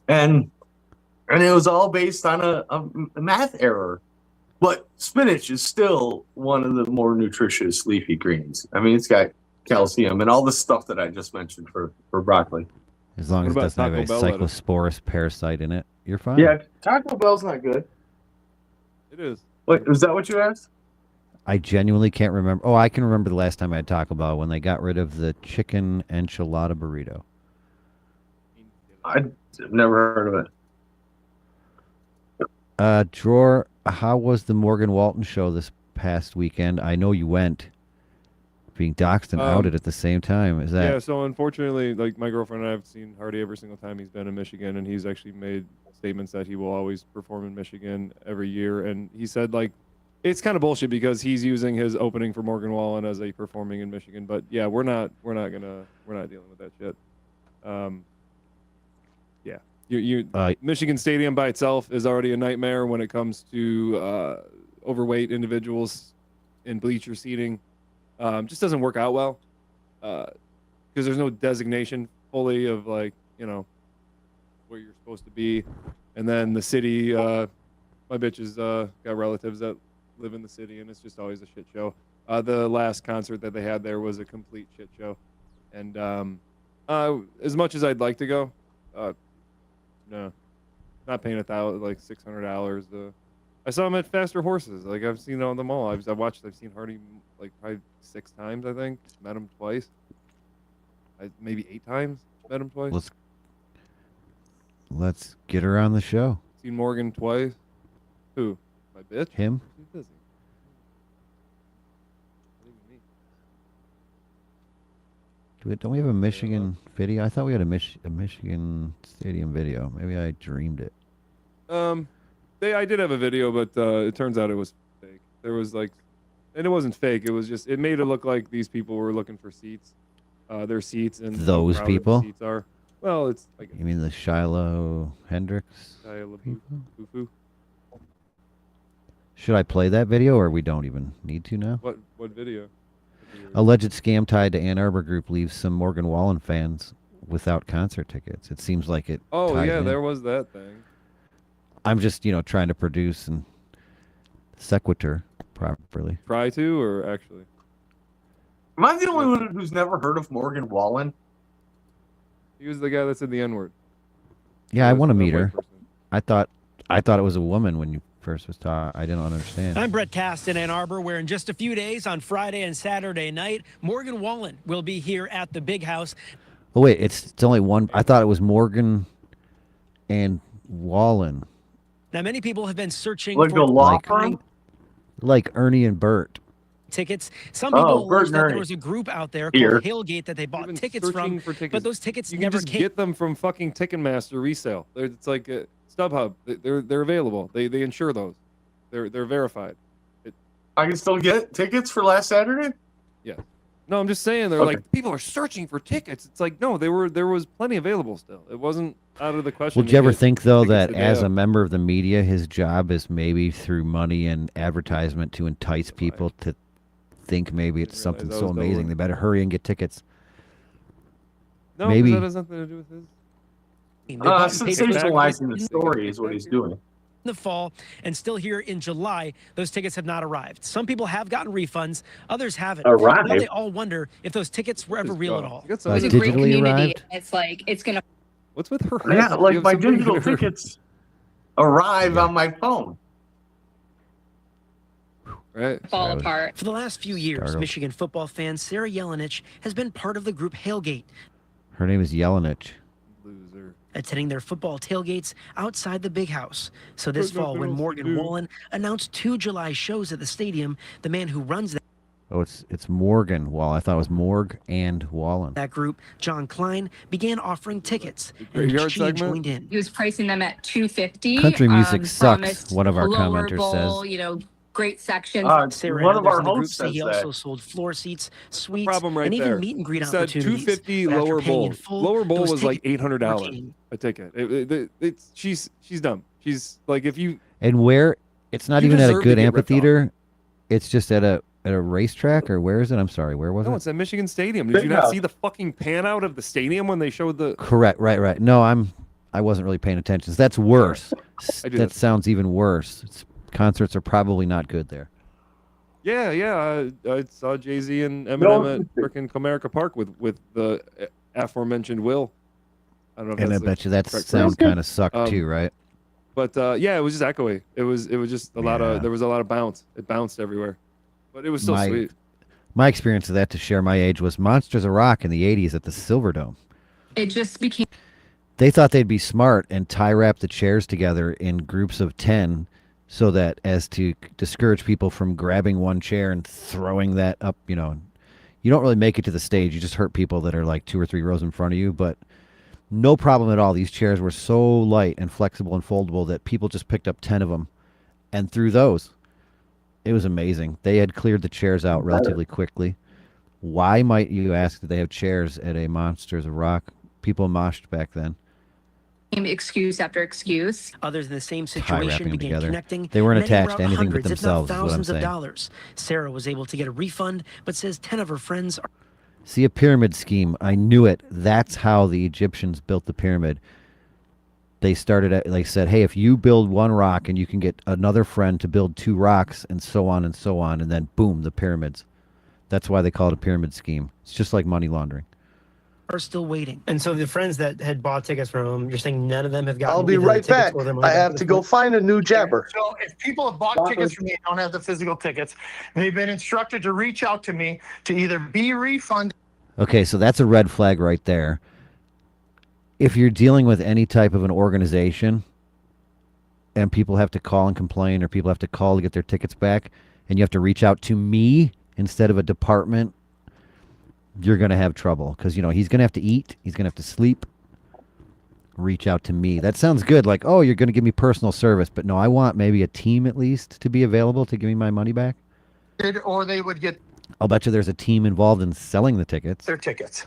Speaker 1: and it was all based on a math error. But spinach is still one of the more nutritious leafy greens. I mean, it's got calcium and all the stuff that I just mentioned for broccoli.
Speaker 10: As long as it doesn't have a cyclosporous parasite in it, you're fine.
Speaker 1: Yeah, Taco Bell's not good.
Speaker 14: It is.
Speaker 1: Wait, is that what you asked?
Speaker 10: I genuinely can't remember. Oh, I can remember the last time I had Taco Bell when they got rid of the chicken enchilada burrito.
Speaker 1: I've never heard of it.
Speaker 10: Drawer, how was the Morgan Walton show this past weekend? I know you went. Being doxxed and outed at the same time. Is that?
Speaker 14: Yeah, so unfortunately, like my girlfriend and I have seen Hardy every single time he's been in Michigan, and he's actually made statements that he will always perform in Michigan every year. And he said, like, it's kind of bullshit because he's using his opening for Morgan Wallen as a performing in Michigan. But yeah, we're not dealing with that shit. Yeah, Michigan Stadium by itself is already a nightmare when it comes to overweight individuals in bleacher seating. Just doesn't work out well because there's no designation fully of, like, you know, where you're supposed to be. And then the city, my bitches got relatives that live in the city, and it's just always a shit show. The last concert that they had there was a complete shit show. And as much as I'd like to go, no, not paying $600. I saw him at Faster Horses. Like, I've seen them all. I've seen Hardy like probably 6 times, I think. Met him twice. Maybe 8 times. Met him twice.
Speaker 10: Let's get her on the show.
Speaker 14: Seen Morgan twice. Who? My bitch?
Speaker 10: Him?
Speaker 14: She's busy.
Speaker 10: Don't we have a Michigan video? I thought we had a Michigan Stadium video. Maybe I dreamed it.
Speaker 14: I did have a video, but it turns out it was fake. There was and it wasn't fake. It was just, it made it look like these people were looking for seats, their seats, and
Speaker 10: those
Speaker 14: how crowded
Speaker 10: people.
Speaker 14: The seats are. Well, it's like.
Speaker 10: You mean the Shiloh Hendricks?
Speaker 14: Boo-foo.
Speaker 10: Should I play that video, or we don't even need to now?
Speaker 14: What video?
Speaker 10: Alleged scam tied to Ann Arbor group leaves some Morgan Wallen fans without concert tickets. It seems like it.
Speaker 14: Oh
Speaker 10: ties
Speaker 14: yeah,
Speaker 10: in.
Speaker 14: there was that thing.
Speaker 10: I'm just, trying to produce and sequitur properly.
Speaker 14: Try to, or actually?
Speaker 1: Am I the only one who's never heard of Morgan Wallen?
Speaker 14: He was the guy that said the N-word.
Speaker 10: Yeah, I want to meet her. I thought it was a woman when you first was taught. I didn't understand.
Speaker 17: I'm Brett Cast in Ann Arbor, where in just a few days on Friday and Saturday night, Morgan Wallen will be here at the Big House.
Speaker 10: Oh wait, it's only one. I thought it was Morgan and Wallen.
Speaker 17: Now, many people have been searching
Speaker 1: like
Speaker 17: for
Speaker 1: a law firm,
Speaker 10: like Ernie and Bert.
Speaker 17: Tickets. Some people
Speaker 1: Bert
Speaker 17: allege that
Speaker 1: and
Speaker 17: there was a group out there
Speaker 1: Here.
Speaker 17: called Hailgate that they bought tickets
Speaker 14: searching
Speaker 17: from,
Speaker 14: for tickets.
Speaker 17: but those tickets
Speaker 14: You can
Speaker 17: never
Speaker 14: just
Speaker 17: came.
Speaker 14: get them from fucking Ticketmaster resale. It's like StubHub. They're available. They insure those. They're verified.
Speaker 1: I can still get tickets for last Saturday.
Speaker 14: Yeah. No, I'm just saying they're like, people are searching for tickets. It's like, no, there was plenty available still. It wasn't out of the question.
Speaker 10: Would you ever think though
Speaker 14: tickets
Speaker 10: that
Speaker 14: the day
Speaker 10: as
Speaker 14: of.
Speaker 10: a member of the media, his job is maybe through money and advertisement to entice people to think maybe it's something
Speaker 14: that
Speaker 10: so
Speaker 14: was the
Speaker 10: amazing
Speaker 14: word.
Speaker 10: they better hurry and get tickets?
Speaker 14: No,
Speaker 10: maybe
Speaker 14: that has nothing to do with his.
Speaker 1: Sensationalizing the story is what he's doing.
Speaker 17: In the fall and still here in July, those tickets have not arrived. Some people have gotten refunds, others haven't.
Speaker 1: Arrived?
Speaker 17: Now they all wonder if those tickets were ever real at all.
Speaker 10: Digitally arrived?
Speaker 15: It's like, it's going to.
Speaker 14: What's with her?
Speaker 1: Yeah,
Speaker 14: You
Speaker 1: like
Speaker 14: have
Speaker 1: my
Speaker 14: something
Speaker 1: digital
Speaker 14: in her-
Speaker 1: tickets arrive on my phone.
Speaker 14: Right.
Speaker 17: Fall apart. For the last few years,
Speaker 10: Startled.
Speaker 17: Michigan football fan Sarah Yelenich has been part of the group Hailgate,
Speaker 10: Her name is Yelenich.
Speaker 17: attending their football tailgates outside the Big House. So this fall, when Morgan Wallen announced 2 July shows at the stadium, the man who runs
Speaker 10: Oh, it's Morgan Wall. I thought it was Morg and Wallen.
Speaker 17: that group, John Klein, began offering tickets, and
Speaker 10: Graveyard
Speaker 17: she
Speaker 10: segment?
Speaker 17: joined in.
Speaker 15: He was pricing them at $250.
Speaker 10: Country music sucks,
Speaker 15: promised
Speaker 10: one of our
Speaker 15: lower
Speaker 10: commenters
Speaker 15: bowl,
Speaker 10: says.
Speaker 15: You know, great sections.
Speaker 17: Sarah
Speaker 1: one
Speaker 17: and
Speaker 1: of
Speaker 17: others
Speaker 1: our
Speaker 17: in the group
Speaker 1: hosts
Speaker 17: say he
Speaker 1: says
Speaker 17: also
Speaker 1: that.
Speaker 17: sold floor seats, suites,
Speaker 14: Problem right
Speaker 17: and even
Speaker 14: there.
Speaker 17: meet and greet
Speaker 14: He said
Speaker 17: opportunities.
Speaker 14: $250
Speaker 17: But after
Speaker 14: lower
Speaker 17: paying in
Speaker 14: bowl.
Speaker 17: full,
Speaker 14: Lower bowl
Speaker 17: those
Speaker 14: was like
Speaker 17: tickets were
Speaker 14: $800
Speaker 17: king.
Speaker 14: a ticket. She's dumb. She's like, if you
Speaker 10: And where it's not
Speaker 14: You
Speaker 10: even at a
Speaker 14: deserve to
Speaker 10: good
Speaker 14: get ripped
Speaker 10: amphitheater. It's just at a racetrack, or where is it? I'm sorry, where was
Speaker 14: no,
Speaker 10: it?
Speaker 14: it's at Michigan Stadium. Did
Speaker 10: Big
Speaker 14: you not
Speaker 10: house.
Speaker 14: see the fucking pan out of the stadium when they showed the?
Speaker 10: Correct, right. No, I wasn't really paying attention. That's worse.
Speaker 14: I do
Speaker 10: That
Speaker 14: that.
Speaker 10: sounds even worse. Concerts are probably not good there.
Speaker 14: Yeah. I saw Jay-Z and Eminem at freaking Comerica Park with the aforementioned Will. I don't know if
Speaker 10: And I
Speaker 14: that's the
Speaker 10: bet you that
Speaker 14: correct
Speaker 10: sound
Speaker 14: phrase.
Speaker 10: kind of sucked too, right?
Speaker 14: But yeah, it was just echoey. It was just a lot of there was a lot of bounce. It bounced everywhere, but it was so sweet.
Speaker 10: My experience of that, to share my age, was Monsters of Rock in the 80s at the Silverdome.
Speaker 15: It just became.
Speaker 10: They thought they'd be smart and tie wrap the chairs together in groups of 10 so that as to discourage people from grabbing one chair and throwing that up, you don't really make it to the stage. You just hurt people that are like 2 or 3 rows in front of you, but no problem at all. These chairs were so light and flexible and foldable that people just picked up 10 of them and threw those. It was amazing. They had cleared the chairs out relatively quickly. Why, might you ask, did they have chairs at a Monsters of Rock? People moshed back then.
Speaker 15: Excuse after excuse.
Speaker 17: Others in the same
Speaker 10: Tie
Speaker 17: situation
Speaker 10: wrapping them
Speaker 17: began
Speaker 10: together.
Speaker 17: connecting.
Speaker 10: They weren't
Speaker 17: Many
Speaker 10: attached
Speaker 17: were
Speaker 10: to
Speaker 17: out
Speaker 10: anything but
Speaker 17: hundreds, if not
Speaker 10: themselves, is what I'm
Speaker 17: thousands of
Speaker 10: saying.
Speaker 17: dollars. Sarah was able to get a refund, but says 10 of her friends are.
Speaker 10: See, a pyramid scheme. I knew it. That's how the Egyptians built the pyramid. They said, hey, if you build one rock and you can get another friend to build 2 rocks and so on, and then boom, the pyramids. That's why they call it a pyramid scheme. It's just like money laundering.
Speaker 17: Are still waiting.
Speaker 19: And so the friends that had bought tickets from him, you're saying none of them have gotten.
Speaker 20: I'll be
Speaker 19: either the
Speaker 20: right
Speaker 19: tickets
Speaker 20: back.
Speaker 19: or their money
Speaker 20: I
Speaker 19: back
Speaker 20: have
Speaker 19: for
Speaker 20: to
Speaker 19: the
Speaker 20: go
Speaker 19: food?
Speaker 20: find a new jabber.
Speaker 21: So if people have bought tickets from me and don't have the physical tickets, they've been instructed to reach out to me to either be refunded.
Speaker 10: Okay, so that's a red flag right there. If you're dealing with any type of an organization and people have to call and complain, or people have to call to get their tickets back, and you have to reach out to me instead of a department, you're going to have trouble, because, he's going to have to eat. He's going to have to sleep. Reach out to me. That sounds good. Like, oh, you're going to give me personal service. But no, I want maybe a team at least to be available to give me my money back.
Speaker 21: Or they would get
Speaker 10: I'll bet you there's a team involved in selling the tickets.
Speaker 21: their tickets.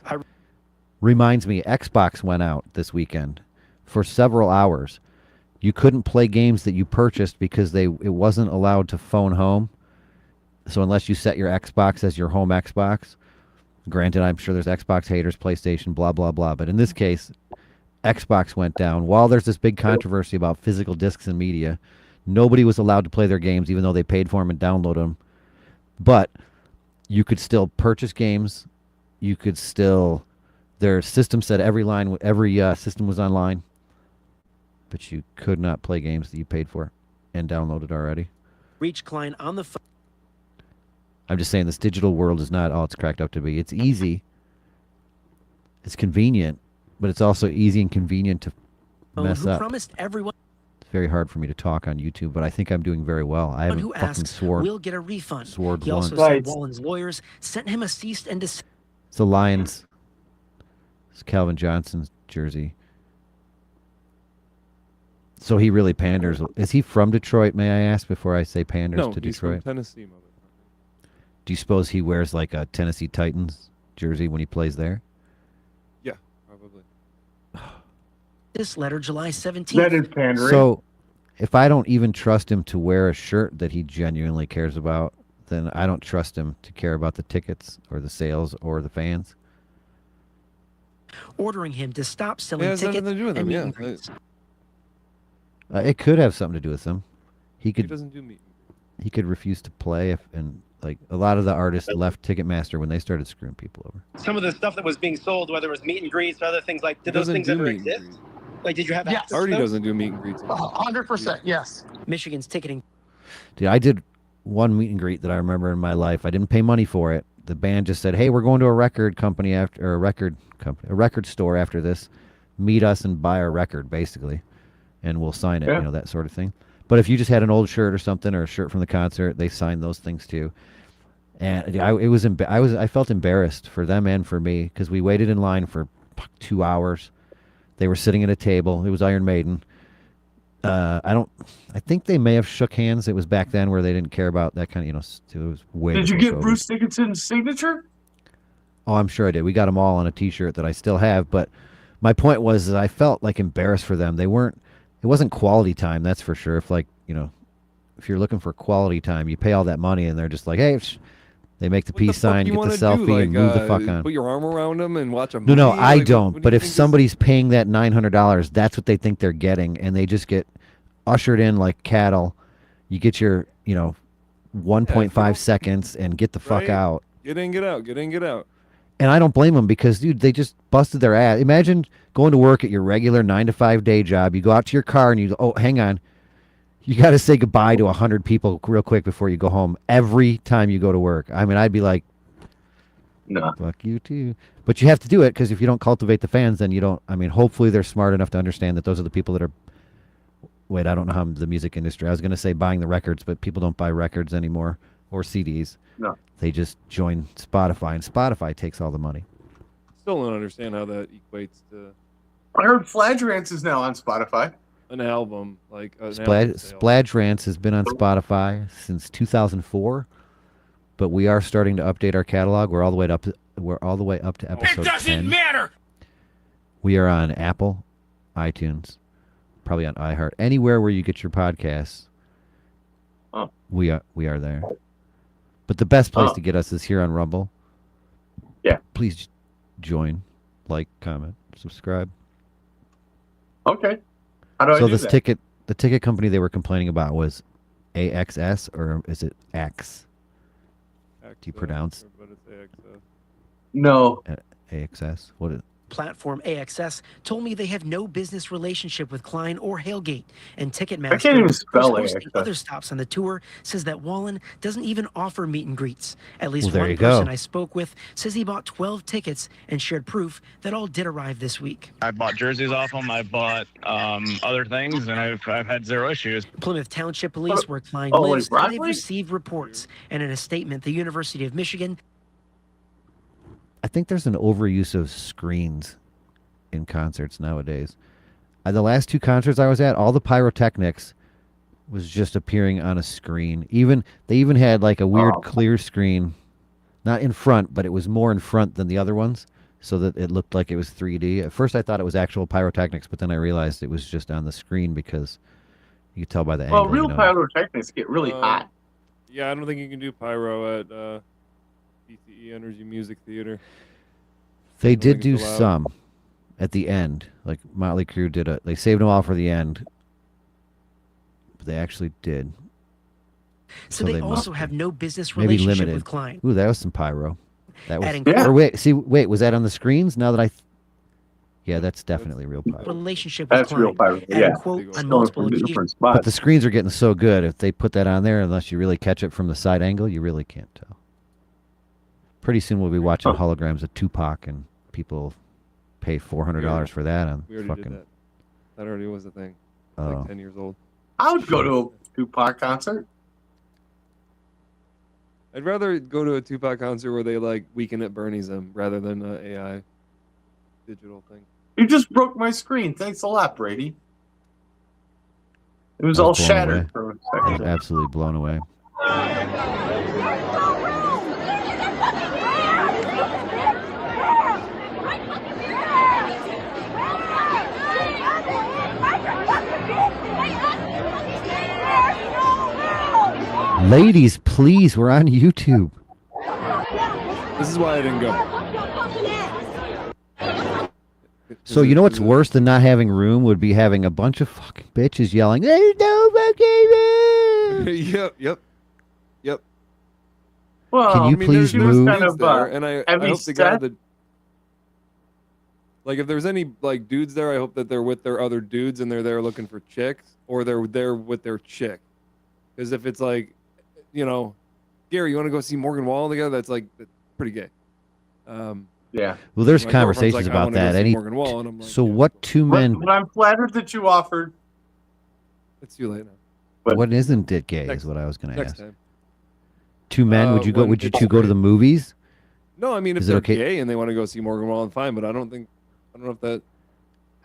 Speaker 10: Reminds me, Xbox went out this weekend for several hours. You couldn't play games that you purchased because it wasn't allowed to phone home. So unless you set your Xbox as your home Xbox, granted, I'm sure there's Xbox haters, PlayStation, blah, blah, blah. But in this case, Xbox went down. While there's this big controversy about physical discs and media, nobody was allowed to play their games, even though they paid for them and download them. But you could still purchase games. You could still, their system said every system was online, but you could not play games that you paid for and downloaded already.
Speaker 17: Reach Klein on the phone.
Speaker 10: I'm just saying, this digital world is not all it's cracked up to be. It's easy. It's convenient, but it's also easy and convenient to mess
Speaker 17: who
Speaker 10: up.
Speaker 17: promised everyone
Speaker 10: It's very hard for me to talk on YouTube, but I think I'm doing very well. I haven't
Speaker 17: who
Speaker 10: fucking
Speaker 17: asks
Speaker 10: swore.
Speaker 17: will get a refund.
Speaker 10: Sword
Speaker 17: He also
Speaker 10: once.
Speaker 17: said Wallen's lawyers sent him a cease and desist.
Speaker 10: It's the Lions. It's Calvin Johnson's jersey. So he really panders. Is he from Detroit, may I ask, before I say panders
Speaker 14: No,
Speaker 10: to
Speaker 14: he's
Speaker 10: Detroit?
Speaker 14: from Tennessee, mother.
Speaker 10: Do you suppose he wears like a Tennessee Titans jersey when he plays there?
Speaker 14: Yeah, probably.
Speaker 17: This letter, July 17th.
Speaker 1: That is pandering.
Speaker 10: So if I don't even trust him to wear a shirt that he genuinely cares about, then I don't trust him to care about the tickets or the sales or the fans.
Speaker 17: Ordering him to stop selling
Speaker 14: It has
Speaker 17: tickets
Speaker 14: nothing to do with
Speaker 17: and
Speaker 14: him,
Speaker 17: meet
Speaker 14: yeah.
Speaker 17: and greets.
Speaker 10: It could have something to do with him. He
Speaker 14: He
Speaker 10: could
Speaker 14: doesn't do meat.
Speaker 10: he could refuse to play Like a lot of the artists left Ticketmaster when they started screwing people over.
Speaker 20: Some of the stuff that was being sold, whether it was meet and greets or other things, like did
Speaker 14: It
Speaker 20: those
Speaker 14: doesn't
Speaker 20: things
Speaker 14: do
Speaker 20: ever
Speaker 14: meet and
Speaker 20: exist? Like, did you have access
Speaker 14: Artie
Speaker 20: to those?
Speaker 14: doesn't do meet and greets.
Speaker 21: 100%, yes.
Speaker 17: Michigan's ticketing.
Speaker 10: Dude, I did one meet and greet that I remember in my life. I didn't pay money for it. The band just said, "Hey, we're going to a record company after, or a record store after this. Meet us and buy our record, basically, and we'll sign it."
Speaker 1: Yeah.
Speaker 10: You know, that sort of thing. But if you just had an old shirt or something, or a shirt from the concert, they signed those things too. And I felt embarrassed for them and for me because we waited in line for 2 hours. They were sitting at a table. It was Iron Maiden. I think they may have shook hands. It was back then where they didn't care about that kind of, it was way.
Speaker 1: Did you
Speaker 10: before
Speaker 1: get
Speaker 10: COVID.
Speaker 1: Bruce Dickinson's signature?
Speaker 10: Oh, I'm sure I did. We got them all on a T-shirt that I still have. But my point was that I felt like embarrassed for them. It wasn't quality time, that's for sure. If you're looking for quality time, you pay all that money and they're just like, hey, they make the peace sign, get the selfie, and move the fuck on.
Speaker 14: Put your arm around them and watch a movie?
Speaker 10: No, I don't.
Speaker 14: What
Speaker 10: But
Speaker 14: do you
Speaker 10: if
Speaker 14: think
Speaker 10: somebody's paying that $900, that's what they think they're getting, and they just get ushered in like cattle. You get your, 1.5 seconds and get the fuck
Speaker 14: Right?
Speaker 10: out.
Speaker 14: Get in, get out. Get in, get out.
Speaker 10: And I don't blame them because, dude, they just busted their ass. Imagine going to work at your regular 9-to-5 day job. You go out to your car and you go, oh, hang on. You got to say goodbye to 100 people real quick before you go home every time you go to work. I mean, I'd be like,
Speaker 1: no,
Speaker 10: fuck you too. But you have to do it because if you don't cultivate the fans, then you don't. I mean, hopefully they're smart enough to understand that those are the people that are. Wait, I don't know how the music industry. I was going to say buying the records, but people don't buy records anymore or CDs.
Speaker 1: No.
Speaker 10: They just join Spotify, and Spotify takes all the money.
Speaker 14: Still don't understand how that equates to
Speaker 1: I heard Fladge Rants is now on Spotify.
Speaker 14: an album. Like an album sale.
Speaker 10: Fladge Rants has been on Spotify since 2004, but we are starting to update our catalog. We're all the way up to episode 10.
Speaker 16: matter.
Speaker 10: We are on Apple, iTunes, probably on iHeart, anywhere where you get your podcasts.
Speaker 1: Oh.
Speaker 10: We are there. But the best place to get us is here on Rumble.
Speaker 1: Yeah.
Speaker 10: Please join, like, comment, subscribe.
Speaker 1: Okay. How do I
Speaker 10: So
Speaker 1: do
Speaker 10: this
Speaker 1: that?
Speaker 10: the ticket company they were complaining about was AXS, or is it X? Do you pronounce
Speaker 1: No.
Speaker 10: AXS? What is?
Speaker 17: Platform AXS told me they have no business relationship with Klein or Hailgate, and
Speaker 1: I can't
Speaker 17: Ticketmaster,
Speaker 1: even
Speaker 17: who's
Speaker 1: spell
Speaker 17: hosting
Speaker 1: AXS.
Speaker 17: other stops on the tour, says that Wallen doesn't even offer meet and greets. At least
Speaker 10: Well, there
Speaker 17: one
Speaker 10: you
Speaker 17: person
Speaker 10: go.
Speaker 17: I spoke with says he bought 12 tickets and shared proof that all did arrive this week.
Speaker 22: I bought jerseys off them. I bought other things, and I've had zero issues.
Speaker 17: Plymouth Township Police, where Klein
Speaker 22: Oh, like
Speaker 17: lives, said they've
Speaker 22: Broadway?
Speaker 17: received reports, and in a statement, the University of Michigan
Speaker 10: I think there's an overuse of screens in concerts nowadays. The last two concerts I was at, all the pyrotechnics was just appearing on a screen. They even had like a weird clear screen, not in front, but it was more in front than the other ones, so that it looked like it was 3D. At first I thought it was actual pyrotechnics, but then I realized it was just on the screen because you could tell by the angle.
Speaker 1: Well, real pyrotechnics get really hot.
Speaker 14: Yeah, I don't think you can do pyro at BTE Energy Music Theater.
Speaker 10: They
Speaker 14: I don't
Speaker 10: did
Speaker 14: think
Speaker 10: do
Speaker 14: it's allowed.
Speaker 10: some at the end. Like Motley Crue did they saved them all for the end. But they actually did.
Speaker 17: So they
Speaker 10: must
Speaker 17: also have no business
Speaker 10: maybe
Speaker 17: relationship
Speaker 10: limited.
Speaker 17: with Klein.
Speaker 10: Ooh, that was some pyro. That was.
Speaker 17: Adding- Yeah.
Speaker 10: Or wait, was that on the screens? Now that yeah, that's definitely real pyro.
Speaker 17: Relationship with
Speaker 1: That's
Speaker 17: Klein.
Speaker 1: real pyro.
Speaker 17: Adding,
Speaker 1: Yeah.
Speaker 17: quote, on
Speaker 1: Going
Speaker 17: multiple
Speaker 1: from
Speaker 17: occasions.
Speaker 1: different
Speaker 10: But
Speaker 1: spots.
Speaker 10: the screens are getting so good. If they put that on there, unless you really catch it from the side angle, you really can't tell. Pretty soon we'll be watching holograms of Tupac, and people pay $400 for that on
Speaker 14: We already
Speaker 10: fucking.
Speaker 14: did that. That already was a thing.
Speaker 10: Oh.
Speaker 14: Like 10 years old.
Speaker 1: I would go to a Tupac concert.
Speaker 14: I'd rather go to a Tupac concert where they like Weekend at Bernie's them rather than an AI digital thing.
Speaker 1: You just broke my screen. Thanks a lot, Brady. It was
Speaker 10: I
Speaker 1: all
Speaker 10: was blown
Speaker 1: shattered
Speaker 10: away.
Speaker 1: for a
Speaker 10: I was
Speaker 1: second.
Speaker 10: absolutely blown away. Ladies, please, we're on YouTube.
Speaker 14: This is why I didn't go.
Speaker 10: So you know what's worse than not having room would be having a bunch of fucking bitches yelling, "There's no fucking room!"
Speaker 14: Yep.
Speaker 1: Well,
Speaker 10: Can you
Speaker 14: I mean,
Speaker 10: please
Speaker 14: there's
Speaker 10: move?
Speaker 14: dudes there, and I
Speaker 1: heavy
Speaker 14: hope to God
Speaker 1: set?
Speaker 14: that, like, if there's any like dudes there, I hope that they're with their other dudes and they're there looking for chicks, or they're there with their chick. Because if it's like, you know, Gary, you want to go see Morgan Wallen together? That's pretty gay.
Speaker 1: Yeah.
Speaker 10: Well, there's
Speaker 14: My girlfriend's
Speaker 10: conversations
Speaker 14: like, I
Speaker 10: about
Speaker 14: wanna go
Speaker 10: that.
Speaker 14: see
Speaker 10: Any
Speaker 14: Morgan Wallen. I'm like,
Speaker 10: so what two men?
Speaker 1: But I'm flattered that you offered.
Speaker 14: It's too late now.
Speaker 10: What isn't it gay
Speaker 14: Next-
Speaker 10: is what I was going to
Speaker 14: next
Speaker 10: ask.
Speaker 14: time.
Speaker 10: Two men? Would you go?
Speaker 14: when
Speaker 10: Would you
Speaker 14: it's
Speaker 10: two go to the movies?
Speaker 14: No, I mean, if
Speaker 10: Is it
Speaker 14: they're
Speaker 10: okay?
Speaker 14: gay and they want to go see Morgan Wallen, fine. But I don't know if that.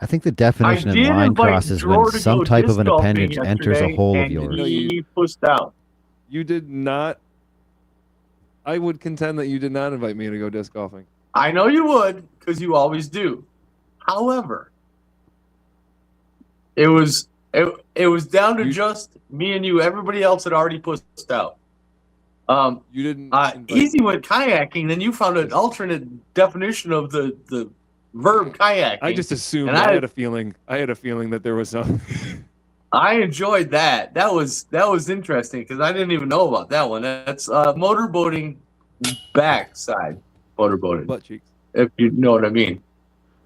Speaker 10: I think the definition
Speaker 1: I
Speaker 10: of
Speaker 1: did
Speaker 10: line
Speaker 1: invite
Speaker 10: crosses when
Speaker 1: Drew to
Speaker 10: some
Speaker 1: go
Speaker 10: type of an
Speaker 1: disc golfing
Speaker 10: appendage enters a
Speaker 1: yesterday,
Speaker 10: hole of
Speaker 1: and
Speaker 10: yours.
Speaker 1: He pushed out.
Speaker 14: You did not. I would contend that you did not invite me to go disc golfing.
Speaker 1: I know you would, because you always do. However, it was down to just me and you. Everybody else had already pushed out.
Speaker 14: You didn't.
Speaker 1: Easy went kayaking. Then you found an alternate definition of the verb kayaking.
Speaker 14: I just assumed.
Speaker 1: And
Speaker 14: I had a feeling. I had a feeling that there was some.
Speaker 1: I enjoyed that. That was interesting because I didn't even know about that one. That's motorboating backside motorboating.
Speaker 14: Butt cheeks.
Speaker 1: If you know what I mean.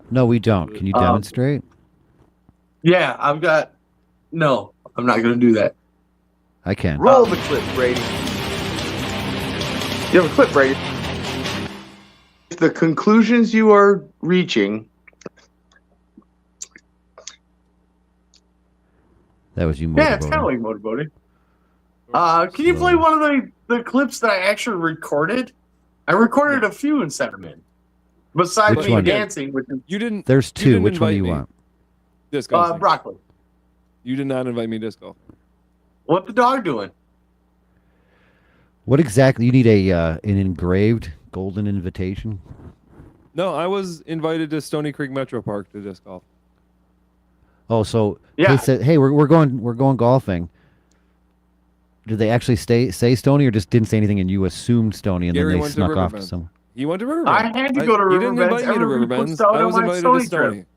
Speaker 10: No, we don't. Can you demonstrate?
Speaker 1: Yeah, I've got. No, I'm not going to do that.
Speaker 10: I can.
Speaker 5: Roll the clip, Brady.
Speaker 1: You have a clip, Brady. If the conclusions you are reaching.
Speaker 10: That was you motorboating.
Speaker 1: Yeah, it's kind of like motorboating. Can you play one of the clips that I actually recorded? I recorded a few and sent them in. Besides
Speaker 10: Which
Speaker 1: me
Speaker 10: one?
Speaker 1: dancing, which is
Speaker 14: You didn't.
Speaker 10: There's
Speaker 14: you
Speaker 10: two.
Speaker 14: didn't
Speaker 10: Which one do
Speaker 14: invite
Speaker 10: you
Speaker 14: me.
Speaker 10: want?
Speaker 14: Disc golfing.
Speaker 1: broccoli.
Speaker 14: You did not invite me disc golf.
Speaker 1: What the dog doing?
Speaker 10: What exactly? You need an engraved golden invitation.
Speaker 14: No, I was invited to Stony Creek Metro Park to disc golf.
Speaker 10: Oh, so
Speaker 1: Yeah.
Speaker 10: they said, "Hey, we're going golfing." Did they actually say Stony, or just didn't say anything, and you assumed Stony, and
Speaker 14: Gary
Speaker 10: then they
Speaker 14: went to
Speaker 10: snuck off to
Speaker 14: Riverbend.
Speaker 10: some?
Speaker 14: He went to Riverbend.
Speaker 1: I had to go to
Speaker 14: He didn't
Speaker 1: Riverbend.
Speaker 14: invite me to
Speaker 1: Everybody
Speaker 14: Riverbend.
Speaker 1: puts out
Speaker 14: I
Speaker 1: on
Speaker 14: was
Speaker 1: my
Speaker 14: invited
Speaker 1: Stony
Speaker 14: to Stony.
Speaker 1: trip.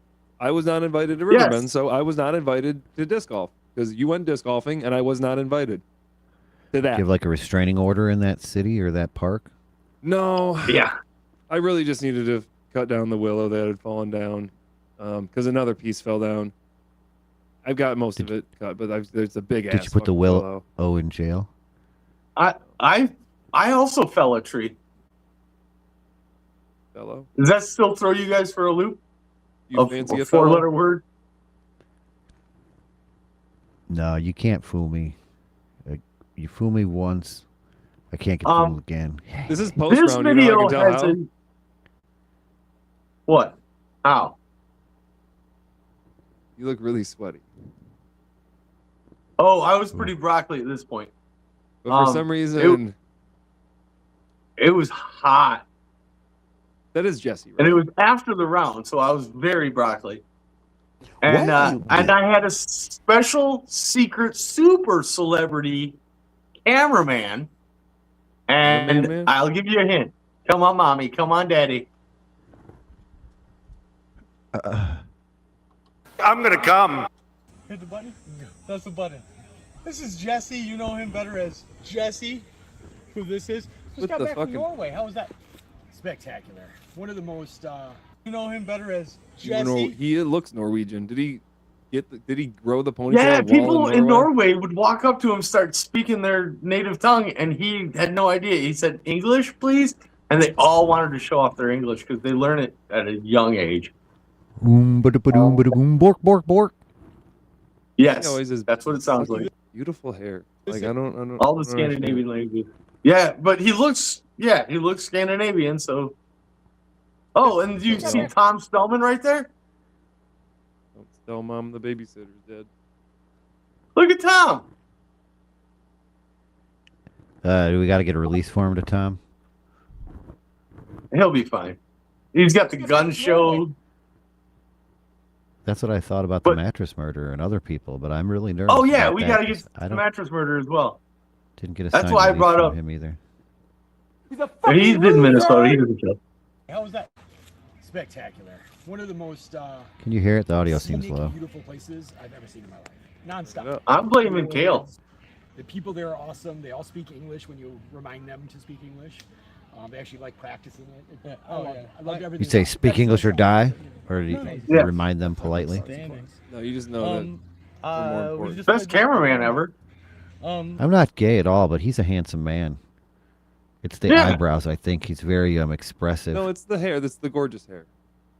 Speaker 14: I was not invited to
Speaker 1: Yes.
Speaker 14: Riverbend, so I was not invited to disc golf because you went disc golfing and I was not invited to that.
Speaker 10: Do you have like a restraining order in that city or that park?
Speaker 14: No.
Speaker 1: Yeah.
Speaker 14: I really just needed to cut down the willow that had fallen down because another piece fell down. I've got most of it cut, but there's a big ass.
Speaker 10: Did you put the
Speaker 14: fucking
Speaker 10: willow in jail?
Speaker 1: I also fell a tree.
Speaker 14: Fellow.
Speaker 1: Does that still throw you guys for a loop?
Speaker 14: You
Speaker 1: A
Speaker 14: fancy a
Speaker 1: four-letter
Speaker 14: fellow?
Speaker 1: word?
Speaker 10: No, you can't fool me. You fool me once, I can't get fooled again.
Speaker 14: This is post
Speaker 1: This
Speaker 14: round. You know
Speaker 1: video
Speaker 14: I can tell
Speaker 1: has
Speaker 14: how.
Speaker 1: a... What? How?
Speaker 14: You look really sweaty.
Speaker 1: Oh, I was pretty broccoli at this point.
Speaker 14: But for some reason,
Speaker 1: it was hot.
Speaker 14: that is Jesse, right?
Speaker 1: And it was after the round, so I was very broccoli. And and I had a special secret super celebrity cameraman. And
Speaker 14: man?
Speaker 1: I'll give you a hint. Come on, mommy. Come on, daddy.
Speaker 18: I'm gonna come.
Speaker 13: Hit the button? That's the button. This is Jesse. You know him better as Jesse. Who this is? Just
Speaker 14: What
Speaker 13: got
Speaker 14: the
Speaker 13: back from
Speaker 14: fucking-
Speaker 13: Norway. How was that? Spectacular. One of the most. You know him better as
Speaker 14: You know,
Speaker 13: Jesse.
Speaker 14: he looks Norwegian. Did he grow the ponytail?
Speaker 1: Yeah,
Speaker 14: while
Speaker 1: people in
Speaker 14: Norway?
Speaker 1: Norway would walk up to him, start speaking their native tongue, and he had no idea. He said, "English, please," and they all wanted to show off their English because they learn it at a young age.
Speaker 10: Bork, bork, bork.
Speaker 1: Yes,
Speaker 14: Noises.
Speaker 1: that's what it sounds like.
Speaker 14: Beautiful hair. Like I don't.
Speaker 1: All the
Speaker 14: I don't understand.
Speaker 1: Scandinavian languages. Yeah, but he looks Scandinavian. So, oh, and you see Tom Spellman right there?
Speaker 14: Don't tell mom the babysitter's dead.
Speaker 1: Look at Tom.
Speaker 10: Do we got to get a release form to Tom?
Speaker 1: He'll be fine. He's got the gun show.
Speaker 10: That's what I thought about the mattress murder and other people, but I'm really nervous.
Speaker 1: Oh yeah,
Speaker 10: about
Speaker 1: we
Speaker 10: that
Speaker 1: got to
Speaker 10: 'cause
Speaker 1: get
Speaker 10: I
Speaker 1: the
Speaker 10: don't
Speaker 1: mattress murder as well.
Speaker 10: didn't get a
Speaker 1: That's
Speaker 10: signed
Speaker 1: why I
Speaker 10: release
Speaker 1: brought
Speaker 10: from
Speaker 1: up
Speaker 10: him either.
Speaker 1: He's in Minnesota. He doesn't show.
Speaker 13: How was that? Spectacular. One of the most.
Speaker 10: Can you hear it? The audio seems
Speaker 13: scenic,
Speaker 10: low.
Speaker 13: Beautiful places I've ever seen in my life. Non-stop.
Speaker 1: I'm blaming Kale.
Speaker 3: The people there are awesome. They all speak English when you remind them to speak English. They actually like practicing it. I loved everything.
Speaker 10: You say speak English or die, or do you
Speaker 1: Yeah.
Speaker 10: remind them politely?
Speaker 14: No, you just know that. More important.
Speaker 1: Best cameraman ever.
Speaker 10: I'm not gay at all, but he's a handsome man. It's the eyebrows, I think. He's very expressive.
Speaker 14: No, it's the hair. That's the gorgeous hair.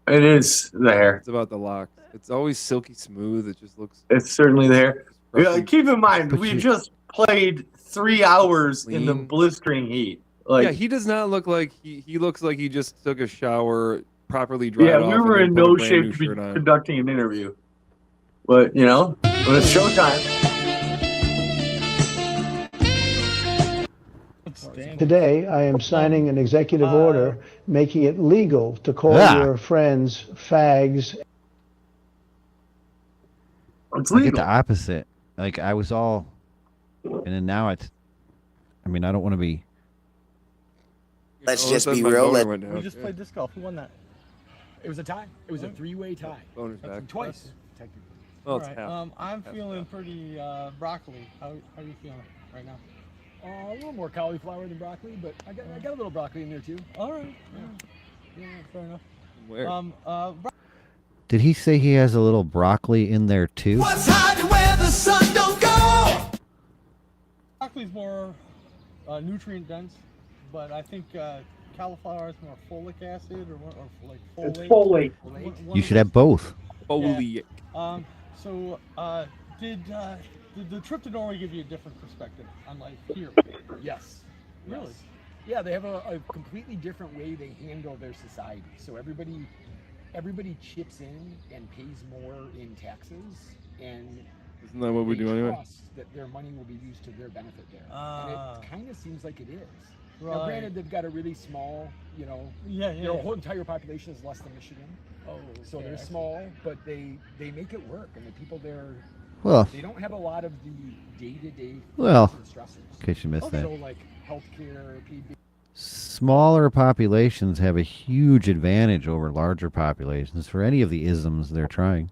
Speaker 1: It is the hair.
Speaker 14: It's about the locks. It's always silky smooth. It just looks.
Speaker 1: It's certainly the hair. Yeah, keep in mind, we just played 3 hours in the blistering heat. Like,
Speaker 14: yeah, he does not look like he looks like he just took a shower, properly dried off.
Speaker 1: Yeah, we were in no shape to be conducting an interview. But, you know, when it's showtime.
Speaker 4: Today, I am signing an executive order making it legal to call your friends fags.
Speaker 1: It's
Speaker 10: I get the opposite. Like, I was all, and then now it's, I mean, I don't want to be.
Speaker 23: Let's just be real.
Speaker 3: We just played disc golf. Who won that? It was a tie. It was a 3-way tie.
Speaker 14: Bonus back.
Speaker 3: Twice, technically.
Speaker 14: Well, it's
Speaker 13: All right.
Speaker 14: half.
Speaker 13: I'm feeling pretty broccoli. How are you feeling right now?
Speaker 3: A little more cauliflower than broccoli, but I got a little broccoli in there too.
Speaker 13: All right. Yeah, fair enough.
Speaker 14: Where?
Speaker 10: Did he say he has a little broccoli in there too?
Speaker 2: What's hiding where the sun don't go?
Speaker 13: Broccoli's more nutrient dense, but I think cauliflower is more folic acid or like folate.
Speaker 1: It's folate.
Speaker 10: You should have both.
Speaker 14: Folic.
Speaker 13: So did the trip to Norway give you a different perspective on life here?
Speaker 3: Yes.
Speaker 13: Really?
Speaker 3: Yes. Yeah, they have a completely different way they handle their society. So everybody chips in and pays more in taxes, and
Speaker 14: Isn't that what we do anyway?
Speaker 3: trust that their money will be used to their benefit there. And it kind of seems like it is.
Speaker 13: Right.
Speaker 3: Now, granted, they've got a really small, their whole entire population is less than Michigan.
Speaker 13: Oh,
Speaker 3: so
Speaker 13: okay,
Speaker 3: they're
Speaker 13: I see.
Speaker 3: small, but they make it work, and the people there,
Speaker 10: Well,
Speaker 3: they don't have a lot of the day-to-day
Speaker 10: Well,
Speaker 3: stressors.
Speaker 10: in case you missed that.
Speaker 3: So like healthcare, PB.
Speaker 10: Smaller populations have a huge advantage over larger populations for any of the isms they're trying.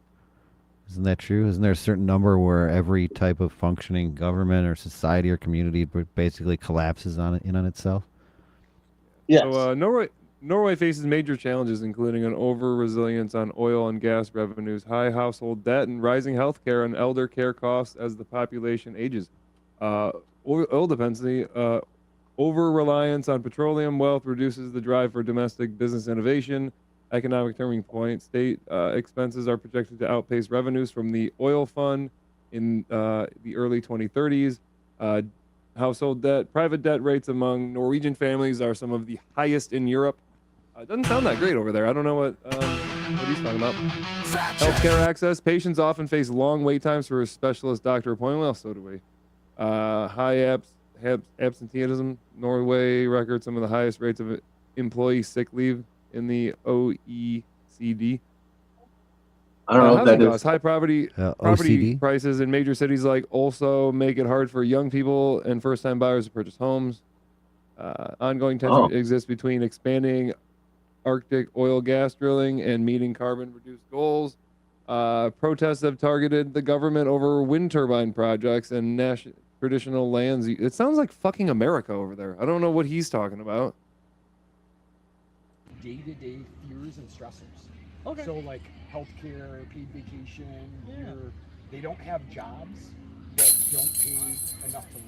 Speaker 10: Isn't that true? Isn't there a certain number where every type of functioning government or society or community basically collapses on itself?
Speaker 1: Yes.
Speaker 14: So Norway faces major challenges, including an over-reliance on oil and gas revenues, high household debt, and rising healthcare and elder care costs as the population ages. Oil dependency, over-reliance on petroleum wealth reduces the drive for domestic business innovation. Economic turning point, state expenses are projected to outpace revenues from the oil fund in the early 2030s. Household debt, private debt rates among Norwegian families are some of the highest in Europe. It doesn't sound that great over there. I don't know what he's talking about. Healthcare access. Patients often face long wait times for a specialist doctor appointment. Well, so do we. High absenteeism. Norway records some of the highest rates of employee sick leave in the OECD.
Speaker 1: I don't know what that is.
Speaker 14: High property
Speaker 10: OCD?
Speaker 14: prices in major cities like also make it hard for young people and first-time buyers to purchase homes. Ongoing tension exists between expanding Arctic oil gas drilling and meeting carbon-reduced goals. Protests have targeted the government over wind turbine projects and traditional lands. It sounds like fucking America over there. I don't know what he's talking about.
Speaker 3: Day-to-day fears and stressors.
Speaker 13: Okay.
Speaker 3: So like healthcare, paid vacation, they don't have jobs that don't pay enough to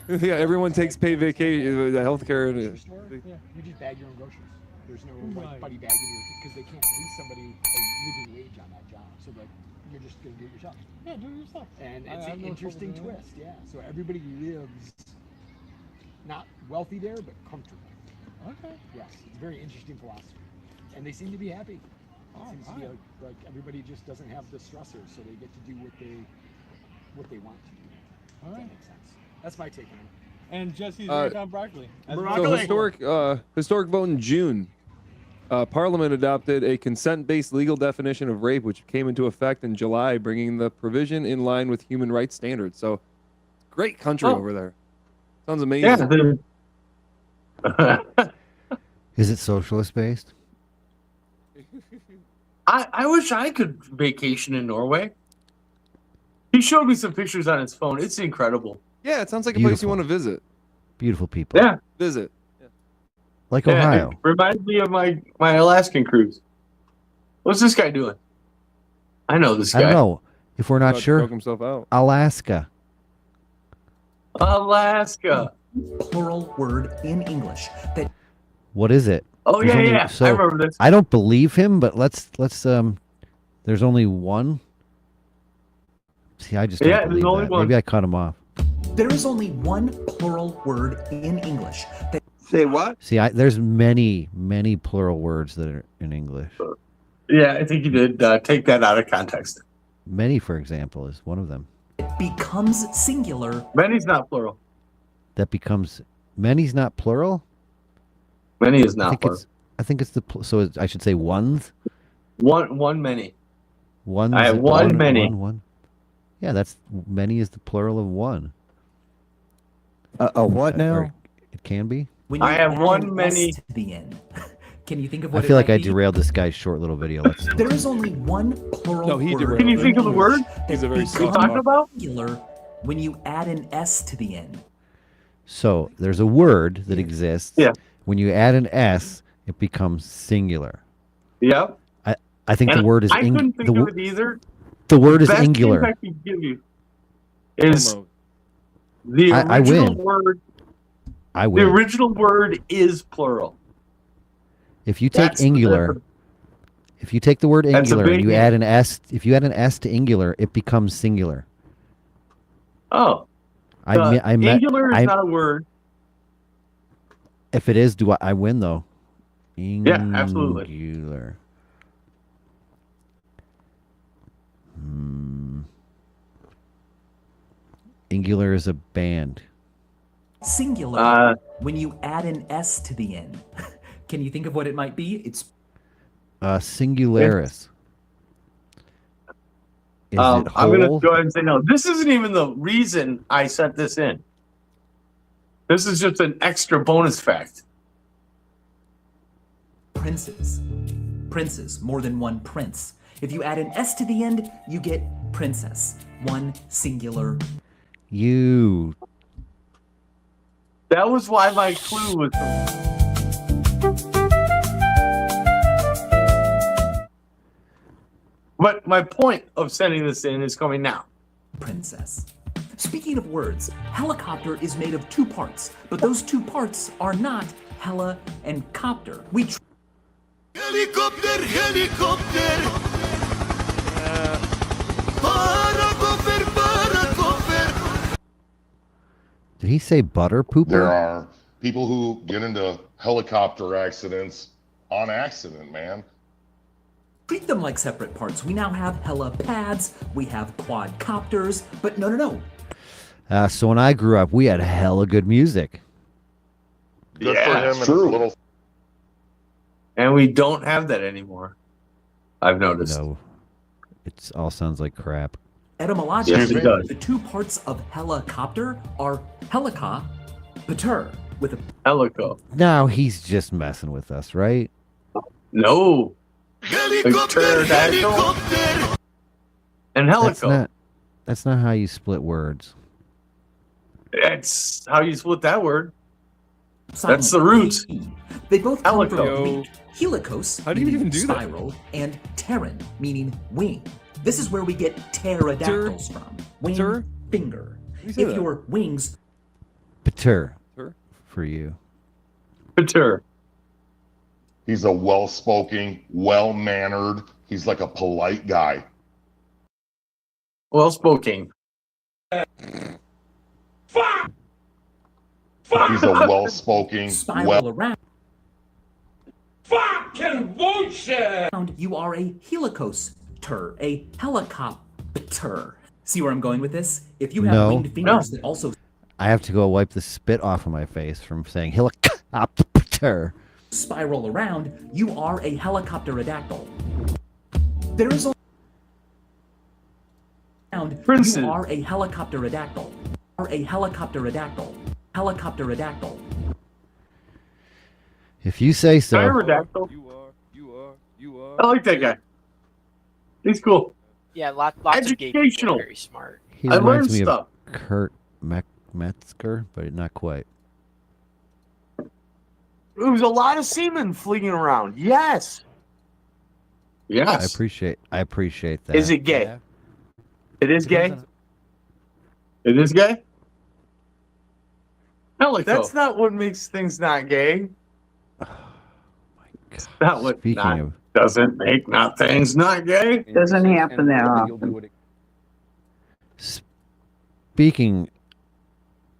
Speaker 3: live.
Speaker 14: Yeah, everyone takes paid vacation, the healthcare.
Speaker 3: Yeah, you just bag your own groceries. There's no like buddy bagging you because they can't pay somebody a living wage on that job. So like you're just gonna do it yourself.
Speaker 13: Yeah, do it yourself.
Speaker 3: And it's an interesting twist. Yeah. So everybody lives not wealthy there, but comfortable.
Speaker 13: Okay.
Speaker 3: Yes, it's a very interesting philosophy, and they seem to be happy. It seems to be like everybody just doesn't have the stressors, so they get to do what they want to do.
Speaker 13: All right.
Speaker 3: That makes sense. That's my take on it.
Speaker 13: And Jesse's right on broccoli.
Speaker 14: So historic vote in June. Parliament adopted a consent-based legal definition of rape, which came into effect in July, bringing the provision in line with human rights standards. So, great country over there. Sounds amazing.
Speaker 1: Yeah,
Speaker 10: Is it socialist based?
Speaker 1: I wish I could vacation in Norway. He showed me some pictures on his phone. It's incredible.
Speaker 14: Yeah, it sounds like a place you
Speaker 10: Beautiful.
Speaker 14: want to visit.
Speaker 10: Beautiful people.
Speaker 1: Yeah.
Speaker 14: Visit.
Speaker 10: Like
Speaker 1: Yeah,
Speaker 10: Ohio.
Speaker 1: it reminds me of my Alaskan cruise. What's this guy doing? I know this guy.
Speaker 10: I don't know. If we're not
Speaker 14: About to
Speaker 10: sure,
Speaker 14: choke himself out.
Speaker 10: Alaska.
Speaker 1: Alaska.
Speaker 6: Plural word in English that
Speaker 10: What is it?
Speaker 1: Oh,
Speaker 10: There's
Speaker 1: yeah,
Speaker 10: only-
Speaker 1: yeah.
Speaker 10: So
Speaker 1: I remember this.
Speaker 10: I don't believe him, but let's there's only one. See, I just don't
Speaker 1: Yeah, there's
Speaker 10: believe
Speaker 1: only
Speaker 10: that.
Speaker 1: one.
Speaker 10: Maybe I cut him off.
Speaker 6: there is only one plural word in English that
Speaker 5: Say what?
Speaker 10: See, there's many plural words that are in English.
Speaker 1: Yeah, I think you did take that out of context.
Speaker 10: Many, for example, is one of them.
Speaker 6: becomes singular.
Speaker 1: Many's not plural.
Speaker 10: That becomes many's not plural.
Speaker 1: Many is not plural.
Speaker 10: I think it's the so I should say ones.
Speaker 1: One many.
Speaker 10: One.
Speaker 1: I have one many.
Speaker 10: One. Yeah, that's many is the plural of one.
Speaker 7: A what now?
Speaker 10: Or it can be.
Speaker 6: When
Speaker 1: I
Speaker 6: you
Speaker 1: have
Speaker 6: add
Speaker 1: one
Speaker 6: an
Speaker 1: many.
Speaker 6: S to the end. Can you think of
Speaker 10: I
Speaker 6: what
Speaker 10: feel
Speaker 6: it
Speaker 10: like
Speaker 6: might
Speaker 10: I
Speaker 6: be?
Speaker 10: derailed this guy's short little video. Let's.
Speaker 6: There is only one plural
Speaker 14: No, he
Speaker 6: word.
Speaker 14: derailed
Speaker 1: Can you
Speaker 14: it.
Speaker 1: think of the word?
Speaker 14: He's a very
Speaker 6: that
Speaker 14: soft
Speaker 1: talking about?
Speaker 6: singular when you add an S to the end.
Speaker 10: So there's a word that exists.
Speaker 1: Yeah.
Speaker 10: When you add an S, it becomes singular.
Speaker 1: Yep.
Speaker 10: I think
Speaker 1: And
Speaker 10: the word is
Speaker 1: I couldn't think of it either.
Speaker 10: the word is
Speaker 1: Best hint
Speaker 10: angular.
Speaker 1: I could give you is
Speaker 14: Almost.
Speaker 1: the
Speaker 10: I
Speaker 1: original
Speaker 10: win.
Speaker 1: word.
Speaker 10: I
Speaker 1: The
Speaker 10: win.
Speaker 1: original word is plural.
Speaker 10: If you take
Speaker 1: That's
Speaker 10: angular, if you take the word
Speaker 1: That's a
Speaker 10: angular and
Speaker 1: big
Speaker 10: you
Speaker 1: hint.
Speaker 10: add an S, if you add an S to angular, it becomes singular.
Speaker 1: Oh.
Speaker 10: I met.
Speaker 1: Angular is not a word.
Speaker 10: If it is, I win though?
Speaker 1: Yeah, absolutely.
Speaker 10: Angular. Angular is a band.
Speaker 6: Singular when you add an S to the end. Can you think of what it might be? It's
Speaker 10: Singularis. Is it
Speaker 1: I'm going to
Speaker 10: whole?
Speaker 1: go ahead and say no. This isn't even the reason I sent this in. This is just an extra bonus fact.
Speaker 6: princes. Princes, more than one prince. If you add an S to the end, you get princess. One singular.
Speaker 10: You.
Speaker 1: That was why my clue was. But my point of sending this in is coming now.
Speaker 6: Princess. Speaking of words, helicopter is made of two parts, but those two parts are not hella and copter.
Speaker 2: Helicopter, helicopter.
Speaker 10: Did he say butter pooper?
Speaker 23: There are people who get into helicopter accidents on accident, man.
Speaker 6: Treat them like separate parts. We now have helipads, we have quadcopters, but no.
Speaker 10: So when I grew up, we had hella good music.
Speaker 23: Good
Speaker 1: Yeah,
Speaker 23: for him
Speaker 1: it's
Speaker 23: and
Speaker 1: true.
Speaker 23: his little.
Speaker 1: And we don't have that anymore. I've noticed.
Speaker 10: No, it all sounds like crap.
Speaker 6: Etymologically,
Speaker 1: Yes, it does.
Speaker 6: the two parts of helicopter are helica-pater, with a
Speaker 1: Helico.
Speaker 10: Now he's just messing with us, right?
Speaker 1: No.
Speaker 2: Helicopter,
Speaker 1: Pterodactyl and helico.
Speaker 10: That's not how you split words.
Speaker 1: That's how you split that word.
Speaker 6: silent
Speaker 1: That's the root.
Speaker 6: E. They both come
Speaker 1: Helico.
Speaker 6: from Greek helikos,
Speaker 14: How do you
Speaker 6: meaning
Speaker 14: even do that?
Speaker 6: spiral, and pteron, meaning wing. This is where we get pterodactyls from. Wing,
Speaker 14: Ter?
Speaker 6: finger.
Speaker 14: You say
Speaker 6: If
Speaker 14: that.
Speaker 6: your wings
Speaker 10: Pater
Speaker 14: Sure.
Speaker 10: for you.
Speaker 1: Pater.
Speaker 23: He's a well-spoken, well-mannered. He's like a polite guy.
Speaker 1: Well spoken.
Speaker 23: He's a well-spoken,
Speaker 6: spiral
Speaker 23: well.
Speaker 6: around,
Speaker 2: Fucking bullshit.
Speaker 6: you are a helicoster, a helicopter. See where I'm going with this? If you have
Speaker 10: No.
Speaker 6: winged fingers that also
Speaker 10: I have to go wipe the spit off of my face from saying helicopter.
Speaker 6: spiral around, you are a helicopterodactyl. There is only
Speaker 1: Princes.
Speaker 6: you are a helicopterodactyl. Are a helicopterodactyl. Helicopterodactyl.
Speaker 10: If you say so.
Speaker 1: Pterodactyl.
Speaker 14: You are.
Speaker 1: I like that guy. He's cool.
Speaker 24: Yeah, lots of gay people
Speaker 1: Educational.
Speaker 24: are very smart.
Speaker 10: He
Speaker 1: I
Speaker 10: reminds
Speaker 1: learned
Speaker 10: me
Speaker 1: stuff.
Speaker 10: of Kurt Metzger, but not quite.
Speaker 1: There's a lot of semen fleeing around. Yes. Yes.
Speaker 10: I appreciate that.
Speaker 1: Is it gay?
Speaker 10: Yeah.
Speaker 1: It is gay? It is gay? That's not what makes things not gay. Oh my God. Not what doesn't make not things not gay.
Speaker 8: Doesn't happen that often.
Speaker 10: Speaking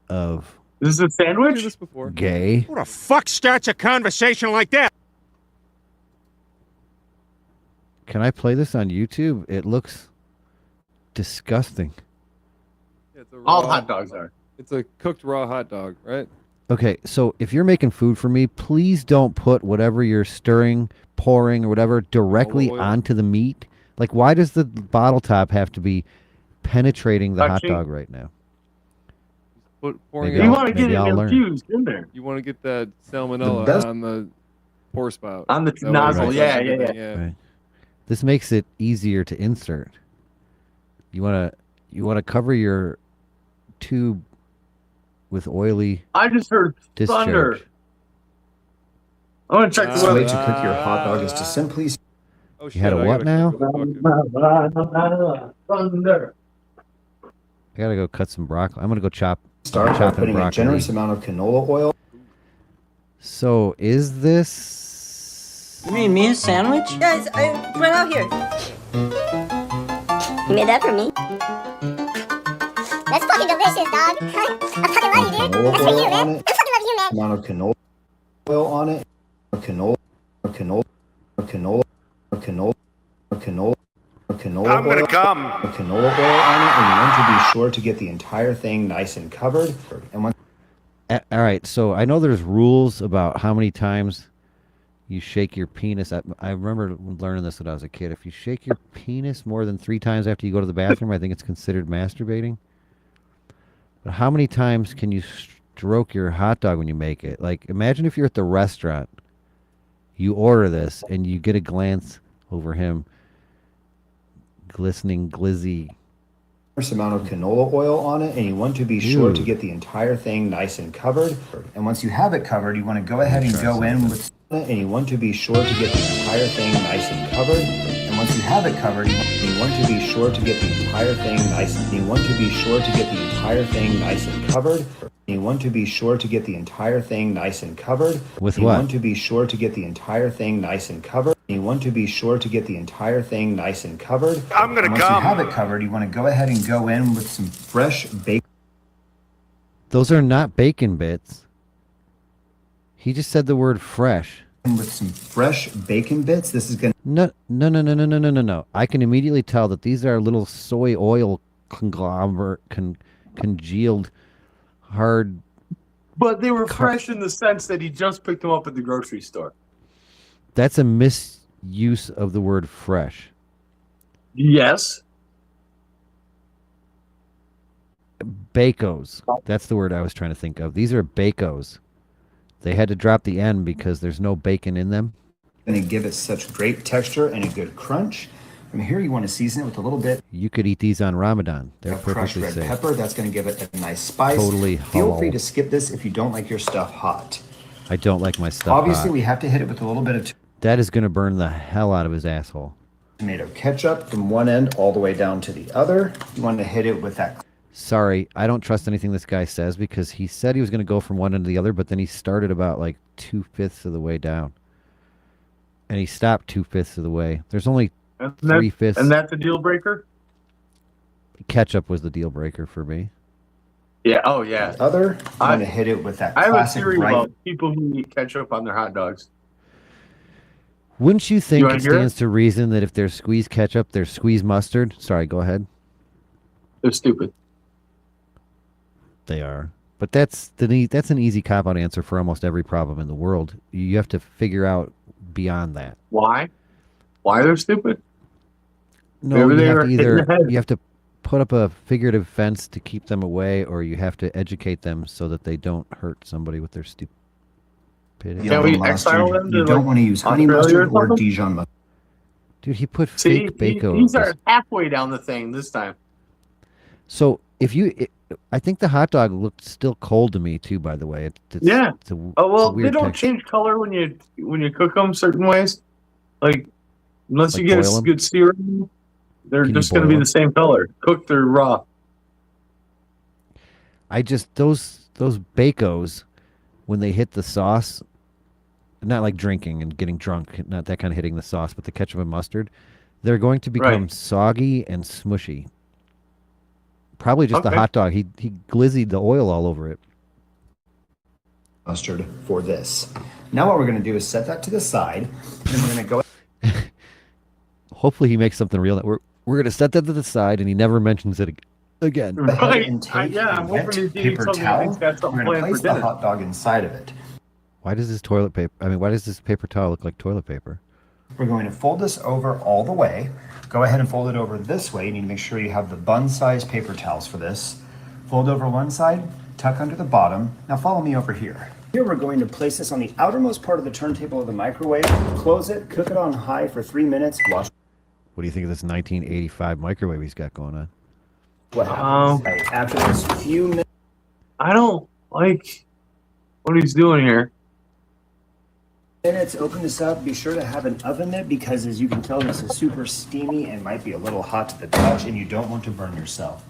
Speaker 10: of
Speaker 1: This is a sandwich?
Speaker 10: gay,
Speaker 16: Who the fuck starts a conversation like that?
Speaker 10: can I play this on YouTube? It looks disgusting.
Speaker 1: All hot dogs are.
Speaker 14: It's a cooked raw hot dog, right?
Speaker 10: Okay, so if you're making food for me, please don't put whatever you're stirring, pouring, or whatever directly onto the meat. Like, why does the bottle top have to be penetrating the hot dog right now?
Speaker 14: Pouring
Speaker 10: Maybe
Speaker 14: it
Speaker 1: You
Speaker 10: I'll-
Speaker 1: want to get
Speaker 10: maybe
Speaker 1: it
Speaker 10: I'll learn.
Speaker 1: infused in there.
Speaker 14: You want to get that salmonella
Speaker 1: best-
Speaker 14: on the pour spout.
Speaker 1: On the
Speaker 14: That way
Speaker 1: nozzle,
Speaker 14: it's
Speaker 1: yeah,
Speaker 14: everything,
Speaker 1: yeah.
Speaker 10: Right. This makes it easier to insert. You wanna cover your tube with oily
Speaker 1: I just heard
Speaker 10: discharge.
Speaker 1: thunder. I want to check the
Speaker 18: The way
Speaker 1: weather.
Speaker 18: to cook your hot dog is to simply
Speaker 14: Oh,
Speaker 10: You had a what now?
Speaker 1: Thunder.
Speaker 10: I gotta go cut some broccoli. I'm gonna go
Speaker 18: start by
Speaker 10: chopping
Speaker 18: putting a
Speaker 10: broccoli.
Speaker 18: generous amount of canola oil.
Speaker 10: So is this?
Speaker 8: You made me a sandwich?
Speaker 9: Guys, I right out here. You made that for me? That's fucking delicious, dog. I fucking love you, dude.
Speaker 18: Canola
Speaker 9: That's for
Speaker 18: oil
Speaker 9: you,
Speaker 18: on
Speaker 9: man.
Speaker 18: it.
Speaker 9: I fucking love you, man.
Speaker 18: Amount of canola oil on it. Canola oil.
Speaker 16: I'm gonna come.
Speaker 18: Canola oil on it, and you want to be sure to get the entire thing nice and covered. And once
Speaker 10: All right, so I know there's rules about how many times you shake your penis. I remember learning this when I was a kid. If you shake your penis more than 3 times after you go to the bathroom, I think it's considered masturbating. But how many times can you stroke your hot dog when you make it? Like, imagine if you're at the restaurant, you order this, and you get a glance over him, glistening, glizzy.
Speaker 18: amount of canola oil on it, and you want to be sure to
Speaker 10: Ew.
Speaker 18: get the entire thing nice and covered. And once you have it covered, you want to go ahead and go in with it, and you want to be sure to get the entire thing nice and covered. And once you have it covered, you want to be sure to get the entire thing nice. And you want to be sure to get the entire thing nice and covered. You want to be sure to get the entire thing nice and covered.
Speaker 10: With
Speaker 18: you
Speaker 10: what?
Speaker 18: want to be sure to get the entire thing nice and covered. You want to be sure to get the entire thing nice and covered.
Speaker 16: I'm gonna
Speaker 18: And once
Speaker 16: come.
Speaker 18: you have it covered, you want to go ahead and go in with some fresh bacon.
Speaker 10: Those are not bacon bits. He just said the word fresh.
Speaker 18: With some fresh bacon bits. This is going
Speaker 10: No. I can immediately tell that these are little soy oil conglomerate, congealed, hard.
Speaker 1: But they were fresh in the sense that he just picked them up at the grocery store.
Speaker 10: That's a misuse of the word fresh.
Speaker 1: Yes.
Speaker 10: Bacos. That's the word I was trying to think of. These are bacos. They had to drop the N because there's no bacon in them.
Speaker 18: to give it such great texture and a good crunch. From here, you want to season it with a little bit
Speaker 10: You could eat these on Ramadan. They're
Speaker 18: of crushed
Speaker 10: perfectly
Speaker 18: red
Speaker 10: safe.
Speaker 18: pepper. That's going to give it a nice spice.
Speaker 10: Totally
Speaker 18: Feel
Speaker 10: halal.
Speaker 18: free to skip this if you don't like your stuff hot.
Speaker 10: I don't like my stuff
Speaker 18: Obviously,
Speaker 10: hot.
Speaker 18: we have to hit it with a little bit of
Speaker 10: That is going to burn the hell out of his asshole.
Speaker 18: tomato ketchup from one end all the way down to the other. You want to hit it with that.
Speaker 10: Sorry, I don't trust anything this guy says because he said he was going to go from one end to the other, but then he started about like 2/5 of the way down. And he stopped 2/5 of the way. There's only 3/5.
Speaker 1: And that's a deal breaker?
Speaker 10: Ketchup was the deal breaker for me.
Speaker 1: Yeah. Oh, yeah.
Speaker 18: Other, you want to hit it with that
Speaker 1: I have a
Speaker 18: classic
Speaker 1: theory
Speaker 18: bright.
Speaker 1: about people who eat ketchup on their hot dogs.
Speaker 10: Wouldn't you think
Speaker 1: wanna
Speaker 10: it
Speaker 1: hear it?
Speaker 10: stands to reason that if there's squeezed ketchup, there's squeezed mustard? Sorry, go ahead.
Speaker 1: They're stupid.
Speaker 10: They are. But that's an easy cop-out answer for almost every problem in the world. You have to figure out beyond that.
Speaker 1: Why? Why they're stupid?
Speaker 10: No,
Speaker 1: Maybe
Speaker 10: you
Speaker 1: they
Speaker 10: have
Speaker 1: were
Speaker 10: to
Speaker 1: hit in
Speaker 10: either
Speaker 1: the head.
Speaker 10: you have to put up a figurative fence to keep them away, or you have to educate them so that they don't hurt somebody with their stupidity.
Speaker 1: Can we exile them to,
Speaker 18: You don't
Speaker 1: like,
Speaker 18: want to use honey
Speaker 1: Australia
Speaker 18: mustard or
Speaker 1: something?
Speaker 18: Dijon mustard.
Speaker 10: Dude, he put
Speaker 1: See,
Speaker 10: fake bacon.
Speaker 1: these are halfway down the thing this time.
Speaker 10: So if you I think the hot dog looked still cold to me too. By the way, it's,
Speaker 1: Yeah.
Speaker 10: It's a,
Speaker 1: Oh
Speaker 10: it's a
Speaker 1: well, they
Speaker 10: weird
Speaker 1: don't
Speaker 10: texture.
Speaker 1: change color when you cook them certain ways. Like unless
Speaker 10: Like
Speaker 1: you get
Speaker 10: boil
Speaker 1: a
Speaker 10: 'em?
Speaker 1: good sear, in them, they're
Speaker 10: Can you
Speaker 1: just going to
Speaker 10: boil
Speaker 1: be
Speaker 10: 'em?
Speaker 1: the same color, cooked or raw.
Speaker 10: I just those bacos when they hit the sauce, not like drinking and getting drunk, not that kind of hitting the sauce, but the ketchup and mustard, they're going to become
Speaker 1: Right.
Speaker 10: soggy and smushy. Probably just the
Speaker 1: Okay.
Speaker 10: hot dog. He glizzied the oil all over it.
Speaker 18: Mustard for this. Now what we're going to do is set that to the side, and we're going to go.
Speaker 10: Hopefully he makes something real. We're gonna set that to the side, and he never mentions it again.
Speaker 18: Go ahead
Speaker 1: Right.
Speaker 18: and take
Speaker 1: Yeah,
Speaker 18: a
Speaker 1: I'm
Speaker 18: wet
Speaker 1: hoping he's eating
Speaker 18: paper
Speaker 1: something
Speaker 18: towel.
Speaker 1: he's got something
Speaker 18: We're going to
Speaker 1: planned for
Speaker 18: place the
Speaker 1: dinner.
Speaker 18: hot dog inside of it.
Speaker 10: Why does this toilet paper? I mean, why does this paper towel look like toilet paper?
Speaker 18: We're going to fold this over all the way. Go ahead and fold it over this way. You need to make sure you have the bun-sized paper towels for this. Fold over one side, tuck under the bottom. Now follow me over here. Here we're going to place this on the outermost part of the turntable of the microwave. Close it, cook it on high for 3 minutes. Watch
Speaker 10: What do you think of this 1985 microwave he's got going on?
Speaker 18: what happens. After this few minutes.
Speaker 1: I don't like what he's doing here.
Speaker 18: Open this up. Be sure to have an oven mitt because, as you can tell, this is super steamy and might be a little hot to the touch, and you don't want to burn yourself.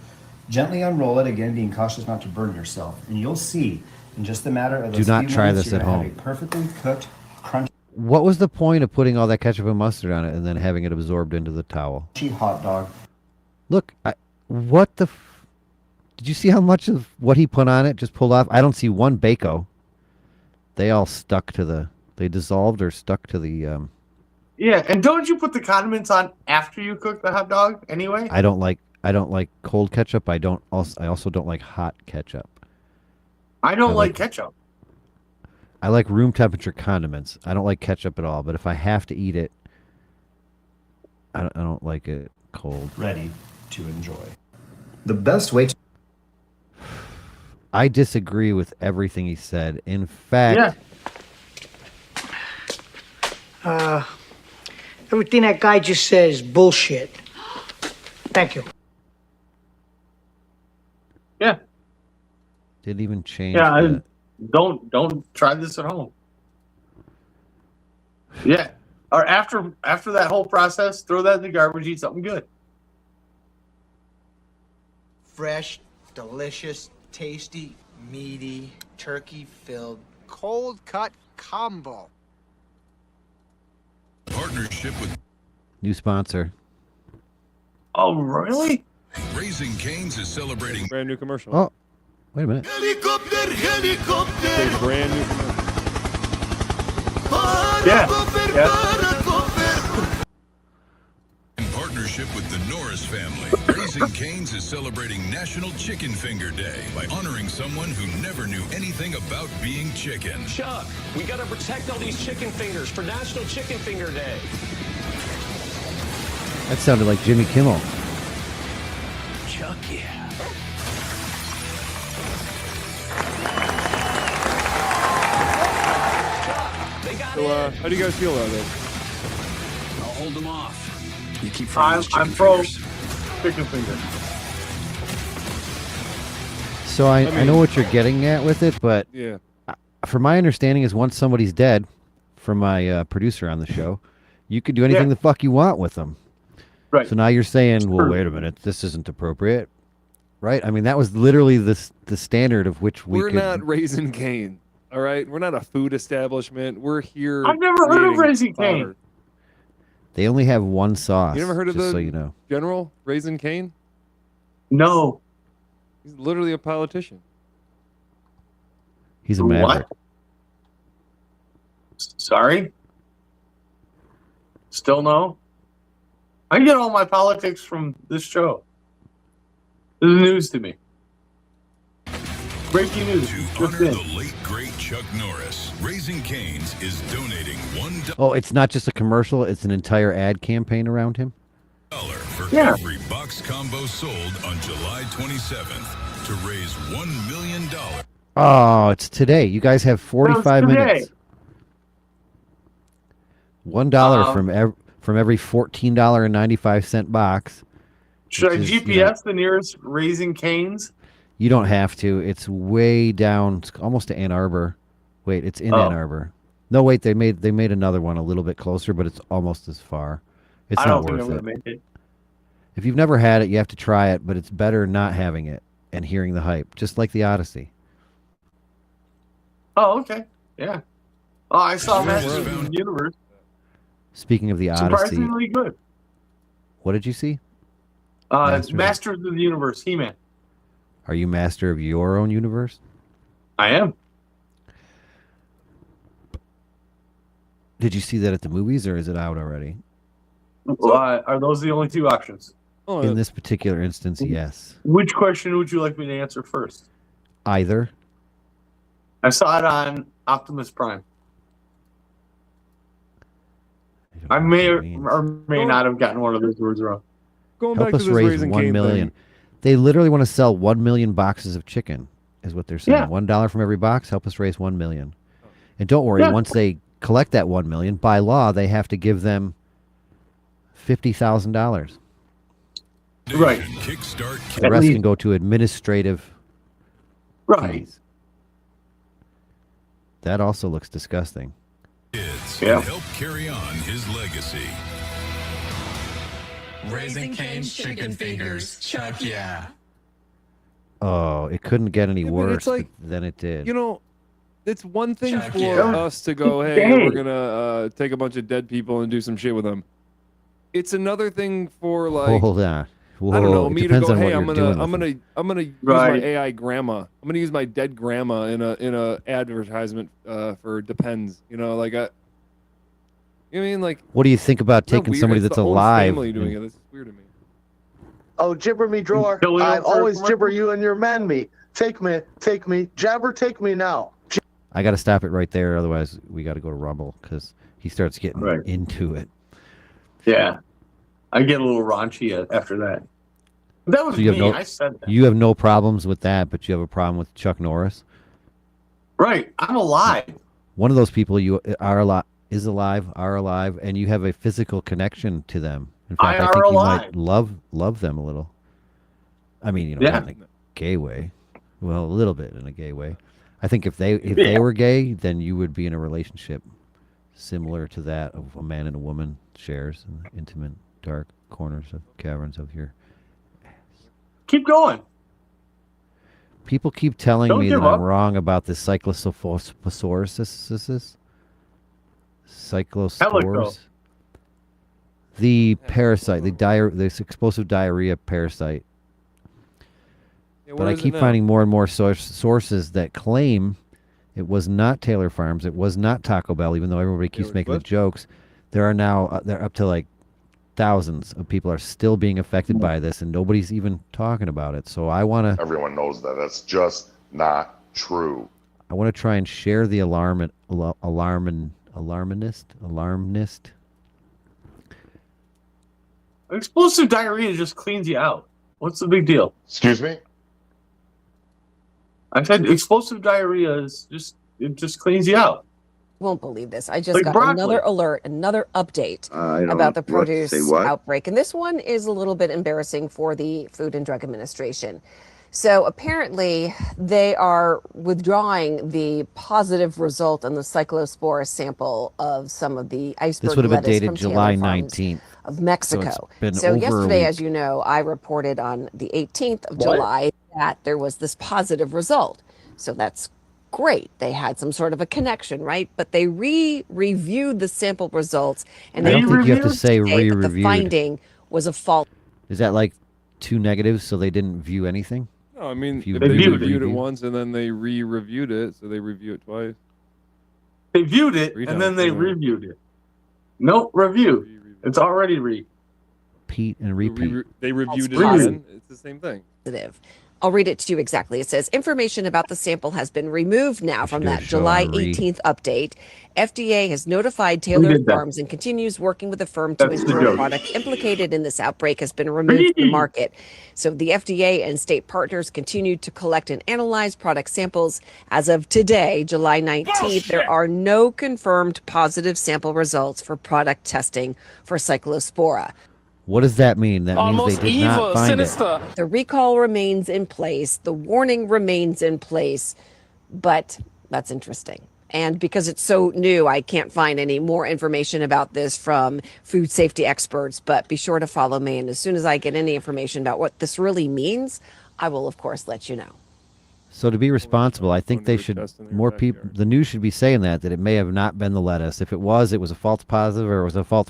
Speaker 18: Gently unroll it, again being cautious not to burn yourself, and you'll see in just a matter of those
Speaker 10: Do not
Speaker 18: few
Speaker 10: try
Speaker 18: minutes,
Speaker 10: this
Speaker 18: you're
Speaker 10: at
Speaker 18: gonna
Speaker 10: home.
Speaker 18: have a perfectly cooked, crunchy
Speaker 10: What was the point of putting all that ketchup and mustard on it and then having it absorbed into the towel?
Speaker 18: hot dog.
Speaker 10: Look, what the? Did you see how much of what he put on it just pulled off? I don't see one bacon. They all stuck to the. They dissolved or stuck to the.
Speaker 1: Yeah, and don't you put the condiments on after you cook the hot dog anyway?
Speaker 10: I don't like cold ketchup. I also don't like hot ketchup.
Speaker 1: I don't like ketchup.
Speaker 10: I like room temperature condiments. I don't like ketchup at all. But if I have to eat it, I don't like it cold.
Speaker 18: Ready to enjoy. The best way to.
Speaker 10: I disagree with everything he said. In fact,
Speaker 11: Everything that guy just said is bullshit. Thank you.
Speaker 1: Yeah.
Speaker 10: didn't even change.
Speaker 1: Yeah,
Speaker 10: the-
Speaker 1: don't try this at home. Yeah, or after that whole process, throw that in the garbage. Eat something good.
Speaker 12: Fresh, delicious, tasty, meaty, turkey-filled, cold-cut combo.
Speaker 15: Partnership with
Speaker 10: New sponsor.
Speaker 1: Oh, really?
Speaker 15: Raising Cane's is celebrating
Speaker 14: brand new commercial.
Speaker 10: Oh, wait a minute.
Speaker 15: Helicopter, helicopter.
Speaker 14: Brand new commercial.
Speaker 1: Yeah.
Speaker 15: In partnership with the Norris family, Raising Cane's is celebrating National Chicken Finger Day by honoring someone who never knew anything about being chicken.
Speaker 24: Chuck, we gotta protect all these chicken fingers for National Chicken Finger Day.
Speaker 10: That sounded like Jimmy Kimmel.
Speaker 24: Chuck, yeah.
Speaker 14: So, how do you guys feel about this?
Speaker 24: I'll hold them off. You keep
Speaker 1: I'm pro chicken finger.
Speaker 10: So I know what you're getting at with it, but
Speaker 14: Yeah.
Speaker 10: from my understanding is once somebody's dead, from my producer on the show, you could do anything the fuck you want with them.
Speaker 1: Right.
Speaker 10: So now you're saying, well, wait a minute, this isn't appropriate, right? I mean, that was literally the standard of which
Speaker 14: We're
Speaker 10: could.
Speaker 14: not Raising Cane, all right? We're not a food establishment. We're here.
Speaker 1: I've never heard of
Speaker 14: creating
Speaker 1: Raising
Speaker 14: fodder.
Speaker 1: Cane.
Speaker 10: They only have one sauce.
Speaker 14: You never heard of
Speaker 10: just
Speaker 14: the
Speaker 10: so you know.
Speaker 14: General Raising Cane?
Speaker 1: No.
Speaker 14: He's literally a politician.
Speaker 10: He's a maverick.
Speaker 1: What? Sorry? Still no? I get all my politics from this show. This is news to me. Breaking news.
Speaker 15: To
Speaker 1: Just
Speaker 15: honor
Speaker 1: in.
Speaker 15: the late, great Chuck Norris, Raising Cane's is donating $1
Speaker 10: Oh, it's not just a commercial; it's an entire ad campaign around him.
Speaker 15: for every box combo sold on July 27th to raise $1 million.
Speaker 10: Oh, it's today. You guys have 45 minutes. $1 from every $14.95 box.
Speaker 1: Should I
Speaker 10: which is,
Speaker 1: GPS the nearest Raising Cane's?
Speaker 10: You don't have to. It's way down, almost to Ann Arbor. Wait, it's in Ann Arbor. No, wait, they made another one a little bit closer, but it's almost as far. It's
Speaker 1: I
Speaker 10: not
Speaker 1: don't think I'm
Speaker 10: worth
Speaker 1: gonna
Speaker 10: it.
Speaker 1: make it.
Speaker 10: If you've never had it, you have to try it, but it's better not having it and hearing the hype, just like the Odyssey.
Speaker 1: Oh, okay. Yeah. Oh, I saw Masters of the Universe.
Speaker 10: Speaking of the Odyssey,
Speaker 1: Surprisingly good.
Speaker 10: what did you see?
Speaker 1: Masters of the Universe, He-Man.
Speaker 10: Are you master of your own universe?
Speaker 1: I am.
Speaker 10: Did you see that at the movies, or is it out already?
Speaker 1: Are those the only two options?
Speaker 10: In this particular instance, yes.
Speaker 1: Which question would you like me to answer first?
Speaker 10: Either.
Speaker 1: I saw it on Optimus Prime. I may or may not have gotten one of those words wrong.
Speaker 14: Going
Speaker 10: Help
Speaker 14: back
Speaker 10: us
Speaker 14: to this
Speaker 10: raise
Speaker 14: Raising
Speaker 10: 1
Speaker 14: Cane
Speaker 10: million.
Speaker 14: thing.
Speaker 10: They literally want to sell 1 million boxes of chicken, is what they're saying.
Speaker 1: Yeah.
Speaker 10: $1 from every box. Help us raise 1 million. And don't worry, once they collect that 1 million, by law, they have to give them $50,000.
Speaker 1: Right.
Speaker 10: The rest can go to administrative fees. That also looks disgusting.
Speaker 15: Yeah. Help carry on his legacy.
Speaker 2: Raising Cane's chicken fingers. Chuck yeah.
Speaker 10: Oh, it couldn't get any
Speaker 14: but
Speaker 10: worse
Speaker 14: it's like,
Speaker 10: than it did.
Speaker 14: You know, it's one thing
Speaker 2: Chuck
Speaker 14: for
Speaker 2: yeah.
Speaker 14: us to go, hey, we're gonna take a bunch of dead people and do some shit with them. It's another thing for like,
Speaker 10: Hold on. Whoa,
Speaker 14: I don't know,
Speaker 10: it
Speaker 14: me to
Speaker 10: depends
Speaker 14: go,
Speaker 10: on what
Speaker 14: hey,
Speaker 10: you're doing
Speaker 14: I'm
Speaker 10: with
Speaker 14: gonna use
Speaker 1: Right.
Speaker 14: my AI grandma. I'm gonna use my dead grandma in a advertisement for Depends. You know, like you know what I mean? Like,
Speaker 10: What do you think about
Speaker 14: real
Speaker 10: taking
Speaker 14: weird.
Speaker 10: somebody
Speaker 14: It's
Speaker 10: that's
Speaker 14: the whole
Speaker 10: alive?
Speaker 14: family doing it. This is weird to me.
Speaker 19: Oh, gibber me drawer.
Speaker 1: Killing
Speaker 19: I
Speaker 1: them for a
Speaker 19: always
Speaker 1: commercial?
Speaker 19: gibber you and your man me. Take me. Jabber, take me now.
Speaker 10: I got to stop it right there, otherwise we got to go to Rumble because he starts getting into it.
Speaker 1: Yeah. I get a little raunchy after that. That was
Speaker 10: So you
Speaker 1: me.
Speaker 10: have no,
Speaker 1: I said that.
Speaker 10: you have no problems with that, but you have a problem with Chuck Norris.
Speaker 1: Right. I'm alive.
Speaker 10: One of those people you are alive, are alive, and you have a physical connection to them. In fact, I think you might love them a little. I mean, you know, not in a gay way. Well, a little bit in a gay way. I think if they were gay, then you would be in a relationship similar to that of a man and a woman shares in the intimate, dark corners of caverns of your.
Speaker 1: Keep going.
Speaker 10: People keep telling
Speaker 1: Don't
Speaker 10: me that
Speaker 1: give
Speaker 10: I'm
Speaker 1: up.
Speaker 10: wrong about the cyclospores. The parasite, this explosive diarrhea parasite.
Speaker 14: Yeah,
Speaker 10: But
Speaker 14: where
Speaker 10: I
Speaker 14: is it
Speaker 10: keep
Speaker 14: now?
Speaker 10: finding more and more sources that claim it was not Taylor Farms, it was not Taco Bell, even though everybody keeps making the jokes. There are now they're up to like thousands of people are still being affected by this, and nobody's even talking about it. So I want to.
Speaker 23: Everyone knows that. That's just not true.
Speaker 10: I want to try and share the alarmist.
Speaker 1: Explosive diarrhea just cleans you out. What's the big deal?
Speaker 23: Excuse me?
Speaker 1: I said explosive diarrhea is just cleans you out.
Speaker 20: Won't believe this. I just
Speaker 1: Like
Speaker 20: got
Speaker 1: broccoli.
Speaker 20: another alert, another update
Speaker 1: don't
Speaker 20: about the
Speaker 1: know what to
Speaker 20: produce
Speaker 1: say what.
Speaker 20: outbreak. And this one is a little bit embarrassing for the Food and Drug Administration. So apparently they are withdrawing the positive result on the cyclospora sample of some of the iceberg
Speaker 10: This would have been
Speaker 20: lettuce
Speaker 10: dated
Speaker 20: from
Speaker 10: July
Speaker 20: Taylor Farms
Speaker 10: 19th
Speaker 20: of Mexico.
Speaker 10: been
Speaker 20: So
Speaker 10: over a
Speaker 20: yesterday,
Speaker 10: week.
Speaker 20: as you know, I reported on the 18th of
Speaker 10: What?
Speaker 20: July that there was this positive result. So that's great. They had some sort of a connection, right? But they reviewed the sample results, and
Speaker 10: I
Speaker 20: they
Speaker 10: don't think you have to
Speaker 20: confirmed
Speaker 10: say
Speaker 20: today that the
Speaker 10: re-reviewed.
Speaker 20: finding was a false.
Speaker 10: Is that like two negatives, so they didn't view anything?
Speaker 14: No, I mean,
Speaker 10: If you
Speaker 14: if they
Speaker 10: reviewed
Speaker 14: reviewed it
Speaker 10: it.
Speaker 14: once and then they re-reviewed it, so they review it twice.
Speaker 1: They viewed it
Speaker 14: Three
Speaker 1: and then
Speaker 14: times,
Speaker 1: they
Speaker 14: yeah.
Speaker 1: reviewed it. Nope, review. It's already
Speaker 10: Repeat and repeat.
Speaker 14: They reviewed it
Speaker 20: positive.
Speaker 14: again. It's the same thing.
Speaker 20: I'll read it to you exactly. It says information about the sample has been removed now from
Speaker 10: do a
Speaker 20: that
Speaker 10: show
Speaker 20: July
Speaker 10: on read.
Speaker 20: 18th update. FDA has notified Taylor
Speaker 1: did that.
Speaker 20: Farms and continues working with the firm to
Speaker 1: That's the
Speaker 20: ensure
Speaker 1: joke.
Speaker 20: products implicated in this outbreak has been removed from the market. So the FDA and state partners continue to collect and analyze product samples. As of today, July 19th, there are no confirmed positive sample results for product testing for cyclospora.
Speaker 10: What does that mean? That means
Speaker 24: Almost
Speaker 10: they did not
Speaker 24: evil,
Speaker 10: find
Speaker 24: sinister.
Speaker 20: The recall remains in place. The warning remains in place. But that's interesting. And because it's so new, I can't find any more information about this from food safety experts. But be sure to follow me. And as soon as I get any information about what this really means, I will, of course, let you know.
Speaker 10: So to be responsible, I think they should, more people, the news should be saying that it may have not been the lettuce. If it was a false positive or it was a false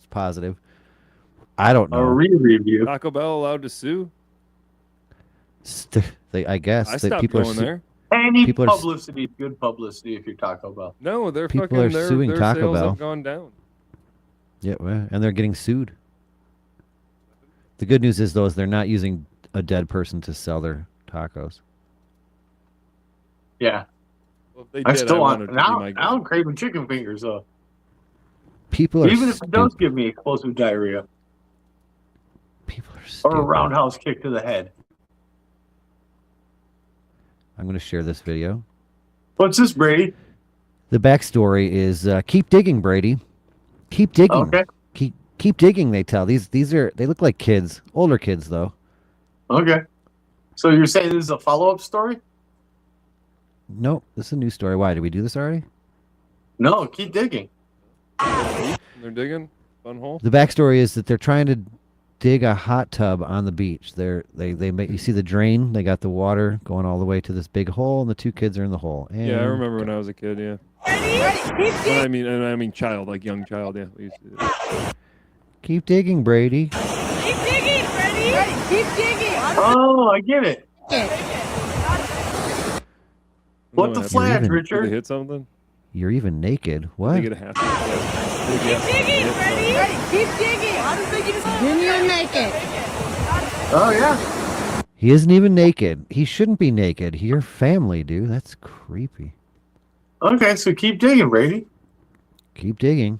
Speaker 10: positive. I don't know.
Speaker 1: A re-review.
Speaker 14: Taco Bell allowed to sue?
Speaker 10: I guess
Speaker 14: I
Speaker 10: that
Speaker 14: stopped
Speaker 10: people
Speaker 14: going there.
Speaker 1: Any
Speaker 10: people are
Speaker 1: publicity is good publicity if you're Taco Bell.
Speaker 14: No, they're
Speaker 10: People
Speaker 14: fucking.
Speaker 10: are
Speaker 14: Their,
Speaker 10: suing
Speaker 14: their
Speaker 10: Taco
Speaker 14: sales
Speaker 10: Bell.
Speaker 14: have gone down.
Speaker 10: Yeah, well, and they're getting sued. The good news is, though, is they're not using a dead person to sell their tacos.
Speaker 1: Yeah.
Speaker 14: Well, if they
Speaker 1: I
Speaker 14: did,
Speaker 1: still
Speaker 14: wanted
Speaker 1: want
Speaker 14: to be
Speaker 1: now.
Speaker 14: my
Speaker 1: Now I'm craving chicken fingers though.
Speaker 10: People are
Speaker 1: Even if it does
Speaker 10: stupid.
Speaker 1: give me explosive diarrhea.
Speaker 10: People are
Speaker 1: Or
Speaker 10: stupid.
Speaker 1: a roundhouse kick to the head.
Speaker 10: I'm going to share this video.
Speaker 1: What's this, Brady?
Speaker 10: The backstory is keep digging, Brady. Keep digging.
Speaker 1: Okay.
Speaker 10: Keep digging. They tell they look like kids, older kids though.
Speaker 1: Okay. So you're saying this is a follow-up story?
Speaker 10: Nope, this is a new story. Why did we do this already?
Speaker 1: No, keep digging.
Speaker 14: They're digging fun hole.
Speaker 10: The backstory is that they're trying to dig a hot tub on the beach. They make, you see the drain. They got the water going all the way to this big hole, and the two kids are in the hole. And
Speaker 14: Yeah, I remember when I was a kid. Yeah. I mean, child, like young child. Yeah. We used to do that.
Speaker 10: Keep digging, Brady.
Speaker 9: Keep digging, Brady. Keep digging.
Speaker 1: Oh, I get it. What the
Speaker 14: happened?
Speaker 1: flash,
Speaker 14: Did
Speaker 1: Richard?
Speaker 14: they hit something?
Speaker 10: You're even naked. What?
Speaker 14: They get a half.
Speaker 9: Keep digging, Brady. Keep digging. I don't think you just you're naked.
Speaker 1: Oh yeah.
Speaker 10: He isn't even naked. He shouldn't be naked. Your family, dude. That's creepy.
Speaker 1: Okay, so keep digging, Brady.
Speaker 10: Keep digging.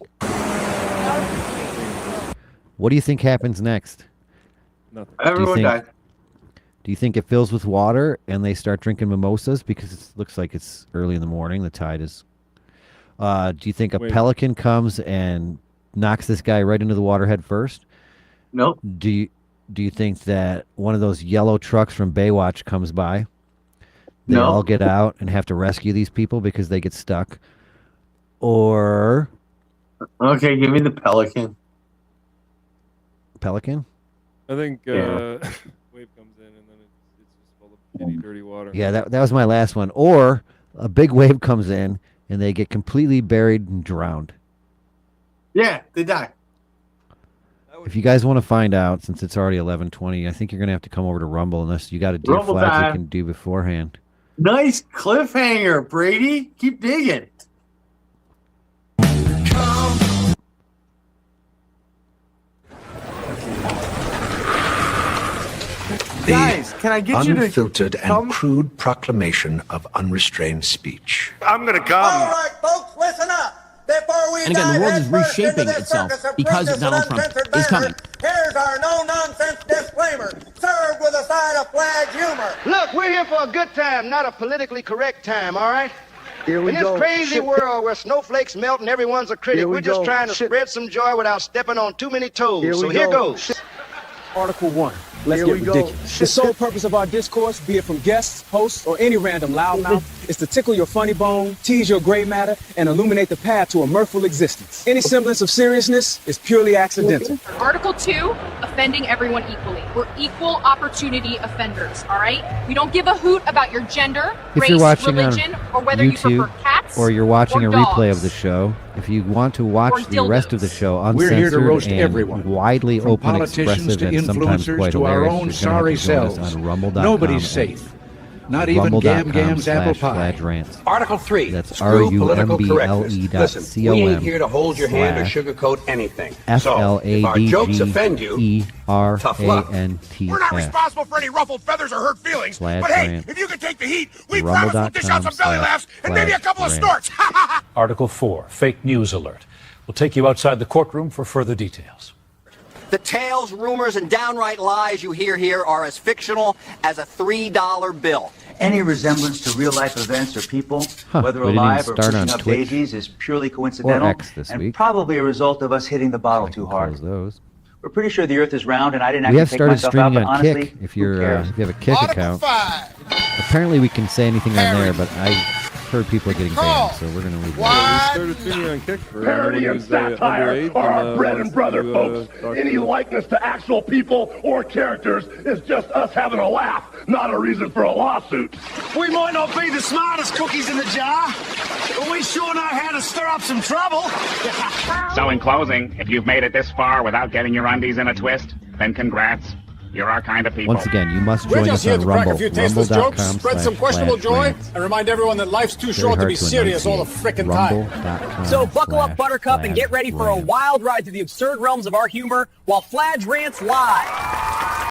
Speaker 10: What do you think happens next?
Speaker 14: Nothing.
Speaker 1: Everyone died.
Speaker 10: Do you think it fills with water and they start drinking mimosas because it looks like it's early in the morning? The tide is. Do you think a pelican comes and knocks this guy right into the water head first?
Speaker 1: Nope.
Speaker 10: Do you think that one of those yellow trucks from Baywatch comes by? They
Speaker 1: No.
Speaker 10: all get out and have to rescue these people because they get stuck. Or
Speaker 1: Okay, give me the pelican.
Speaker 10: pelican?
Speaker 14: I think
Speaker 1: Yeah.
Speaker 14: wave comes in and then it's just full of shitty, dirty water.
Speaker 10: Yeah, that was my last one. Or a big wave comes in and they get completely buried and drowned.
Speaker 1: Yeah, they die.
Speaker 10: If you guys want to find out, since it's already 11:20, I think you're gonna have to come over to Rumble unless you got a deep
Speaker 1: Rumble
Speaker 10: flag you
Speaker 1: time.
Speaker 10: can do beforehand.
Speaker 1: Nice cliffhanger, Brady. Keep digging. Guys, can I get you to
Speaker 4: unfiltered
Speaker 1: come?
Speaker 4: and crude proclamation of unrestrained speech.
Speaker 16: I'm gonna come.
Speaker 12: All right, folks, listen up. Before we
Speaker 6: And again, the
Speaker 12: dive
Speaker 6: world is
Speaker 12: headfirst into
Speaker 6: reshaping
Speaker 12: this
Speaker 6: itself
Speaker 12: circus of
Speaker 6: because
Speaker 12: greatness
Speaker 6: Donald
Speaker 12: and
Speaker 6: Trump
Speaker 12: uncensored
Speaker 6: is coming.
Speaker 12: banter, here's our no-nonsense disclaimer, served with a side of Fladge humor.
Speaker 17: Look, we're here for a good time, not a politically correct time, all right?
Speaker 19: Here we
Speaker 17: In this
Speaker 19: go.
Speaker 17: crazy
Speaker 19: Shit.
Speaker 17: world where snowflakes melt and everyone's a critic,
Speaker 19: Here we
Speaker 17: we're just
Speaker 19: go.
Speaker 17: trying to
Speaker 19: Shit.
Speaker 17: spread some joy without stepping on too many toes.
Speaker 19: Here
Speaker 17: So
Speaker 19: we
Speaker 17: here
Speaker 19: go.
Speaker 17: goes.
Speaker 19: Shit.
Speaker 13: Article 1. Let's
Speaker 19: Here
Speaker 13: get
Speaker 19: we go.
Speaker 13: ridiculous. The sole purpose of our discourse, be it from guests, hosts, or any random loudmouth, is to tickle your funny bone, tease your gray matter, and illuminate the path to a mirthful existence. Any semblance of seriousness is purely accidental.
Speaker 21: Article 2, offending everyone equally. We're equal opportunity offenders, all right? We don't give a hoot about your gender,
Speaker 10: If
Speaker 21: race,
Speaker 10: you're watching
Speaker 21: religion,
Speaker 10: on
Speaker 21: or whether you
Speaker 10: YouTube
Speaker 21: prefer cats
Speaker 10: or you're watching
Speaker 21: or
Speaker 10: a replay
Speaker 21: dogs.
Speaker 10: of the show, if you want to watch the rest of the show uncensored
Speaker 4: We're here to roast
Speaker 10: and
Speaker 4: everyone,
Speaker 10: widely
Speaker 4: from
Speaker 10: open,
Speaker 4: politicians
Speaker 10: expressive,
Speaker 4: to
Speaker 10: and sometimes
Speaker 4: influencers
Speaker 10: quite
Speaker 4: to our
Speaker 10: hilarious,
Speaker 4: own
Speaker 10: you're gonna
Speaker 4: sorry
Speaker 10: have to join us
Speaker 4: selves.
Speaker 10: on rumble.com.
Speaker 4: Nobody's
Speaker 10: and
Speaker 4: safe. Not even Gam Gam's apple pie.
Speaker 10: rumble.com/Fladge Rants.
Speaker 4: Article 3.
Speaker 10: That's
Speaker 4: Screw political correctness.
Speaker 10: RUMBLE.com.
Speaker 4: Listen, we ain't here to hold your hand or sugarcoat anything. So, if our jokes offend you, tough luck.
Speaker 10: FLADGERANTS.
Speaker 16: We're not responsible for any ruffled feathers or hurt feelings.
Speaker 10: Fladge
Speaker 16: But hey,
Speaker 10: Rants.
Speaker 16: if you can take the heat, we promise we'll dish out some belly laughs and maybe a couple of
Speaker 10: rumble.com/Fladge
Speaker 16: snorts.
Speaker 22: Article 4, fake news alert. We'll take you outside the courtroom for further details.
Speaker 25: The tales, rumors, and downright lies you hear here are as fictional as a $3 bill.
Speaker 26: Any resemblance to real-life events or people, whether
Speaker 10: we didn't
Speaker 26: alive
Speaker 10: even
Speaker 26: or
Speaker 10: start
Speaker 26: pushing
Speaker 10: on
Speaker 26: up
Speaker 10: Twitch
Speaker 26: daisies, is purely coincidental
Speaker 10: X this
Speaker 26: and
Speaker 10: week.
Speaker 26: probably a result of us hitting the bottle too hard.
Speaker 10: Close those.
Speaker 26: We're pretty sure the Earth is round, and I didn't
Speaker 10: We
Speaker 26: actually
Speaker 10: have
Speaker 26: take
Speaker 10: started
Speaker 26: myself out,
Speaker 10: streaming
Speaker 26: but
Speaker 10: on
Speaker 26: honestly,
Speaker 10: Kick. If
Speaker 26: who
Speaker 10: you're
Speaker 26: cares?
Speaker 10: if you have a Kick account, apparently we can say anything on there. But I heard people are getting banned, so we're gonna leave.
Speaker 14: We started streaming on Kick for
Speaker 16: Parody and satire are our bread and butter, folks. Any likeness to actual people or characters is just us having a laugh, not a reason for a lawsuit.
Speaker 3: We might not be the smartest cookies in the jar, but we sure know how to stir up some trouble.
Speaker 5: So in closing, if you've made it this far without getting your undies in a twist, then congrats. You're our kind of people.
Speaker 10: Once again, you must
Speaker 3: We're
Speaker 10: join
Speaker 3: just
Speaker 10: us
Speaker 3: here
Speaker 10: on
Speaker 3: to crack
Speaker 10: Rumble.
Speaker 3: a few tasteless jokes, spread some questionable
Speaker 10: Rumble.com/Fladge
Speaker 3: joy,
Speaker 10: Rants.
Speaker 3: and remind everyone that life's too short to be serious all the frickin' time.
Speaker 10: Rumble.com/.
Speaker 7: So buckle up, Buttercup, and get ready for a wild ride through the absurd realms of our humor while Fladge Rants live.